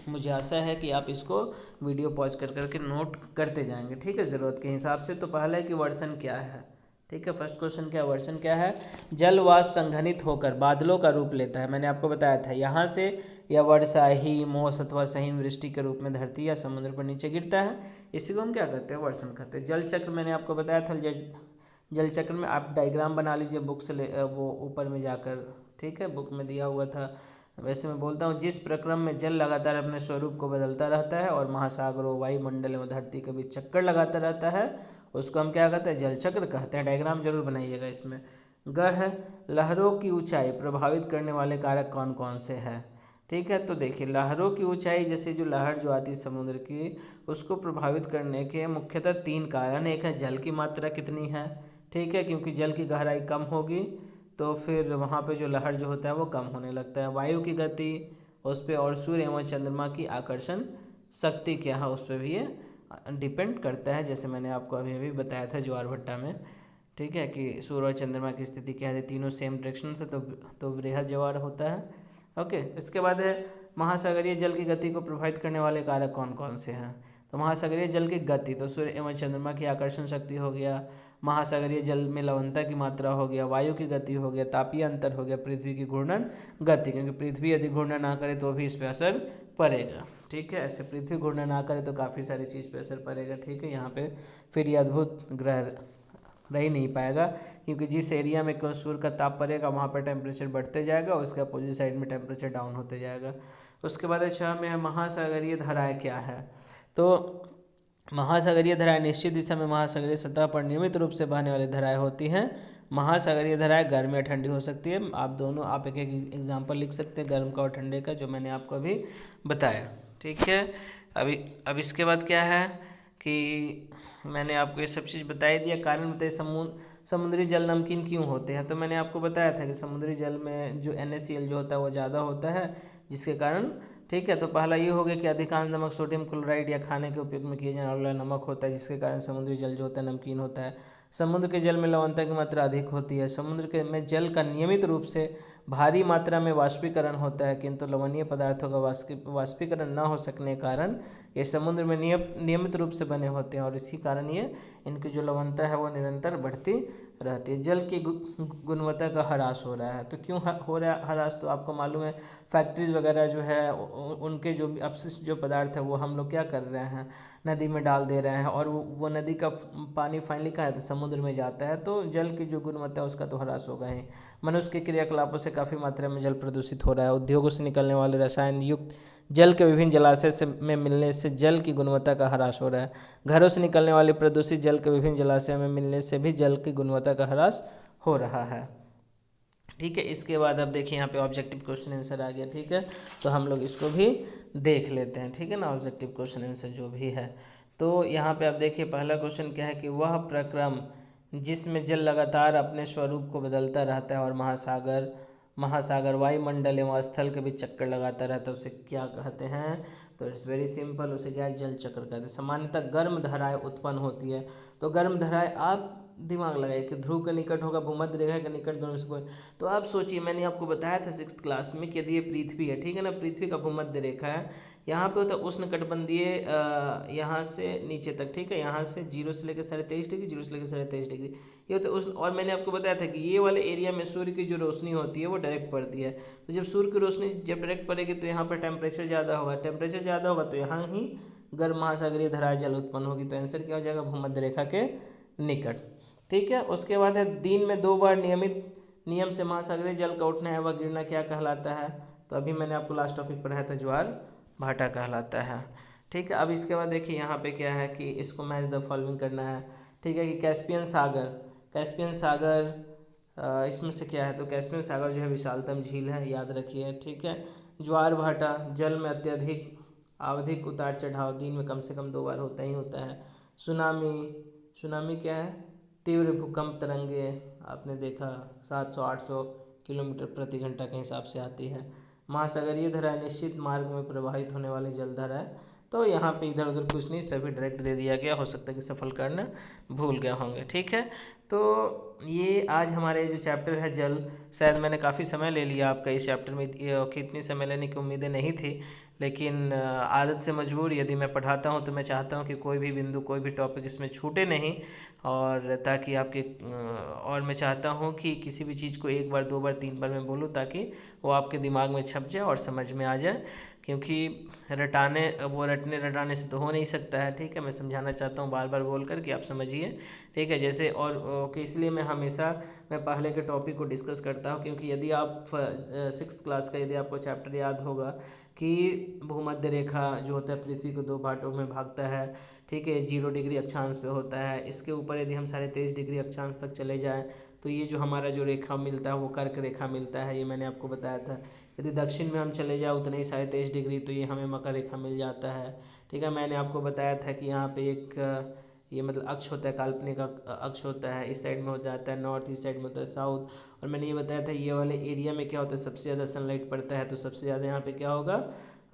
मुझे आशा है कि आप इसको वीडियो पॉज कर करके नोट करते जाएंगे, ठीक है, ज़रूरत के हिसाब से। तो पहला है कि वर्षण क्या है, ठीक है। फर्स्ट क्वेश्चन क्या है, वर्षण क्या है। जलवाष्प संघनित होकर बादलों का रूप लेता है। मैंने आपको बताया था यहाँ से या वर्षा हिमोस अथवा सहीन वृष्टि के रूप में धरती या समुद्र पर नीचे गिरता है, इसी को हम क्या कहते हैं, वर्षण कहते हैं। जल चक्र मैंने आपको बताया था, जल चक्र में आप डायग्राम बना लीजिए बुक से वो ऊपर में जाकर, ठीक है, बुक में दिया हुआ था। वैसे मैं बोलता हूँ, जिस प्रक्रम में जल लगातार अपने स्वरूप को बदलता रहता है और महासागरों, वायुमंडल एवं धरती के बीच चक्कर लगाता रहता है, उसको हम क्या कहते हैं, जल चक्र कहते हैं। डायग्राम जरूर बनाइएगा इसमें। ग है, लहरों की ऊंचाई प्रभावित करने वाले कारक कौन कौन से हैं, ठीक है। तो देखिए, लहरों की ऊंचाई, जैसे जो लहर जो आती है समुद्र की, उसको प्रभावित करने के मुख्यतः 3 कारण। एक है जल की मात्रा कितनी है, ठीक है, क्योंकि जल की गहराई कम होगी तो फिर वहाँ पे जो लहर जो होता है वो कम होने लगता है। वायु की गति उस पर, और सूर्य एवं चंद्रमा की आकर्षण शक्ति क्या है उस पर भी ये डिपेंड करता है। जैसे मैंने आपको अभी अभी बताया था ज्वारभाटा में, ठीक है, कि सूर्य और चंद्रमा की स्थिति क्या है, तीनों सेम डायरेक्शन से तो वृहद ज्वार होता है, ओके। इसके बाद है महासागरीय जल की गति को प्रभावित करने वाले कारक कौन कौन से हैं। तो महासागरीय जल की गति, तो सूर्य एवं चंद्रमा की आकर्षण शक्ति हो गया, महासागरीय जल में लवणता की मात्रा हो गया, वायु की गति हो गया, तापीय अंतर हो गया, पृथ्वी की घूर्णन गति, क्योंकि पृथ्वी यदि घूर्णन ना करे तो भी इस पर असर पड़ेगा, ठीक है। ऐसे पृथ्वी घूर्णन ना करे तो काफ़ी सारी चीज़ पे असर पड़ेगा, ठीक है। यहाँ पे फिर ये अद्भुत ग्रह रह ही नहीं पाएगा, क्योंकि जिस एरिया में सूर्य का ताप पड़ेगा वहाँ पर टेम्परेचर बढ़ते जाएगा, उसके अपोजिट साइड में टेम्परेचर डाउन होते जाएगा। उसके बाद 6 में है महासागरीय धाराएँ क्या है। तो महासागरीय धाराएं निश्चित दिशा में महासागरीय सतह पर नियमित रूप से बहने वाली धाराएं होती हैं। महासागरीय धाराएं गर्म या ठंडी हो सकती है। आप एक एग्जांपल लिख सकते हैं गर्म का और ठंडे का, जो मैंने आपको अभी बताया, ठीक है। अब इसके बाद क्या है कि मैंने आपको ये सब चीज़ बताई दिया। कारण बताइए, समुद्री जल नमकीन क्यों होते हैं। तो मैंने आपको बताया था कि समुद्री जल में जो NaCl जो होता है वो ज़्यादा होता है, जिसके कारण, ठीक है। तो पहला ये हो गया कि अधिकांश नमक सोडियम क्लोराइड या खाने के उपयोग में किए जाने वाला नमक होता है, जिसके कारण समुद्री जल जो होता है नमकीन होता है। समुद्र के जल में लवणता की मात्रा अधिक होती है। समुद्र के में जल का नियमित रूप से भारी मात्रा में वाष्पीकरण होता है, किंतु लवणीय पदार्थों का वाष्पीकरण न हो सकने के कारण ये समुद्र में नियमित रूप से बने होते हैं, और इसी कारण ये इनकी जो लवणता है वो निरंतर बढ़ती रहती है। जल की गुणवत्ता का ह्रास हो रहा है। तो क्यों हो रहा है ह्रास, तो आपको मालूम है फैक्ट्रीज वगैरह जो है उनके जो अपशिष्ट जो पदार्थ है वो हम लोग क्या कर रहे हैं, नदी में डाल दे रहे हैं, और वो नदी का पानी फाइनली कहाँ है, तो समुद्र में जाता है। तो जल की जो गुणवत्ता है उसका तो ह्रास होगा ही। मनुष्य के क्रियाकलापों से काफ़ी मात्रा में जल प्रदूषित हो रहा है। उद्योगों से निकलने वाले रसायन युक्त जल के विभिन्न जलाशय में मिलने से जल की गुणवत्ता का ह्रास हो रहा है। घरों से निकलने वाले प्रदूषित जल के विभिन्न जलाशयों में मिलने से भी जल की गुणवत्ता का ह्रास हो रहा है, ठीक है। इसके बाद अब देखिए यहाँ पे ऑब्जेक्टिव क्वेश्चन आंसर आ गया, ठीक है। तो हम लोग इसको भी देख लेते हैं, ठीक है ना, ऑब्जेक्टिव क्वेश्चन आंसर जो भी है। तो यहाँ पे आप देखिए पहला क्वेश्चन क्या है कि वह प्रक्रम जिसमें जल लगातार अपने स्वरूप को बदलता रहता है और महासागर वायुमंडल एवं स्थल के बीच चक्कर लगाता रहता है, उसे क्या कहते हैं? तो इट्स वेरी सिंपल, उसे क्या जल चक्र कहते हैं। सामान्यतः गर्म धाराएं उत्पन्न होती है। तो गर्म धाराएं, आप दिमाग लगाइए कि ध्रुव के निकट होगा, भूमध्य रेखा के निकट, दोनों से कोई। तो आप सोचिए, मैंने आपको बताया था 6th क्लास में कि यदि ये पृथ्वी है, ठीक है ना, पृथ्वी का भूमध्य रेखा है, यहाँ पे होता है उष्णकटिबंधीय, यहाँ से नीचे तक, ठीक है, यहाँ से 0 से लेकर 23.5 डिग्री, 0 से लेकर 23.5 डिग्री, ये होता है उष्ण। और मैंने आपको बताया था कि ये वाले एरिया में सूर्य की जो रोशनी होती है वो डायरेक्ट पड़ती है। तो जब सूर्य की रोशनी जब डायरेक्ट पड़ेगी तो यहाँ पर टेम्परेचर ज़्यादा होगा, टेम्परेचर ज़्यादा होगा तो यहाँ ही गर्म महासागरीय धाराएं जल उत्पन्न होगी। तो आंसर क्या हो जाएगा? भूमध्य रेखा के निकट, ठीक है। उसके बाद है दिन में 2 बार नियमित नियम से महासागरीय जल का उठना है वह गिरना क्या कहलाता है? तो अभी मैंने आपको लास्ट टॉपिक पढ़ाया था, ज्वार भाटा कहलाता है, ठीक है। अब इसके बाद देखिए यहाँ पे क्या है कि इसको मैच द फॉलोइंग करना है, ठीक है, कि कैस्पियन सागर इसमें से क्या है? तो कैस्पियन सागर जो है विशालतम झील है, याद रखिए, ठीक है। ज्वार भाटा, जल में अत्यधिक आवधिक उतार चढ़ाव, दिन में कम से कम 2 बार होता ही होता है। सुनामी क्या है? तीव्र भूकंप तरंगे, आपने देखा 700-800 किलोमीटर प्रति घंटा के हिसाब से आती है। महासागरीय धाराएं निश्चित मार्ग में प्रवाहित होने वाली जलधाराएं। तो यहाँ पे इधर उधर कुछ नहीं, सभी डायरेक्ट दे दिया गया, हो सकता है कि सफल करना भूल गए होंगे, ठीक है। तो ये आज हमारे जो चैप्टर है जल, शायद मैंने काफ़ी समय ले लिया आपका इस चैप्टर में, कि इतनी समय लेने की उम्मीदें नहीं थी, लेकिन आदत से मजबूर यदि मैं पढ़ाता हूँ तो मैं चाहता हूँ कि कोई भी बिंदु, कोई भी टॉपिक इसमें छूटे नहीं, और ताकि आपके और मैं चाहता हूँ कि किसी भी चीज़ को 1 बार 2 बार 3 बार मैं बोलूँ ताकि वो आपके दिमाग में छप जाए और समझ में आ जाए, क्योंकि रटने रटाने से तो हो नहीं सकता है, ठीक है। मैं समझाना चाहता हूँ बार बार बोल कर कि आप समझिए, ठीक है। जैसे और कि इसलिए मैं पहले के टॉपिक को डिस्कस करता हूँ, क्योंकि यदि आप 6th क्लास का यदि आपको चैप्टर याद होगा कि भूमध्य रेखा जो होता है पृथ्वी को 2 भागों में भागता है, ठीक है, 0 डिग्री अक्षांश पे होता है। इसके ऊपर यदि हम 23.5 डिग्री अक्षांश तक चले जाएं तो ये जो हमारा जो रेखा मिलता है वो कर्क रेखा मिलता है, ये मैंने आपको बताया था। यदि दक्षिण में हम चले जाए उतने ही 23.5 डिग्री तो ये हमें मकर रेखा मिल जाता है, ठीक है। मैंने आपको बताया था कि यहाँ पे एक ये मतलब अक्ष होता है, काल्पनिक अक्ष होता है, इस साइड में हो जाता है नॉर्थ, इस साइड में होता है साउथ। और मैंने ये बताया था ये वाले एरिया में क्या होता है, सबसे ज़्यादा सनलाइट पड़ता है, तो सबसे ज़्यादा यहाँ पे क्या होगा?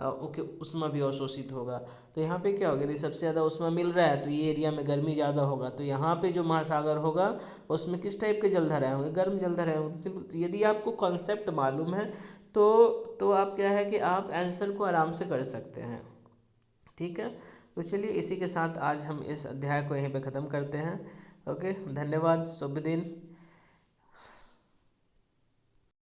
ओके, उष्मा भी अवशोषित होगा। तो यहाँ पे क्या होगा? यदि सबसे ज़्यादा उष्मा मिल रहा है तो ये एरिया में गर्मी ज़्यादा होगा, तो यहाँ पे जो महासागर होगा उसमें किस टाइप के जलधाराएं होंगे? गर्म जलधाराएं होंगी। सिंपल, यदि आपको कॉन्सेप्ट मालूम है तो आप क्या है कि आप आंसर को आराम से कर सकते हैं, ठीक है। तो चलिए इसी के साथ आज हम इस अध्याय को यहीं पे ख़त्म करते हैं। ओके, धन्यवाद, शुभ दिन।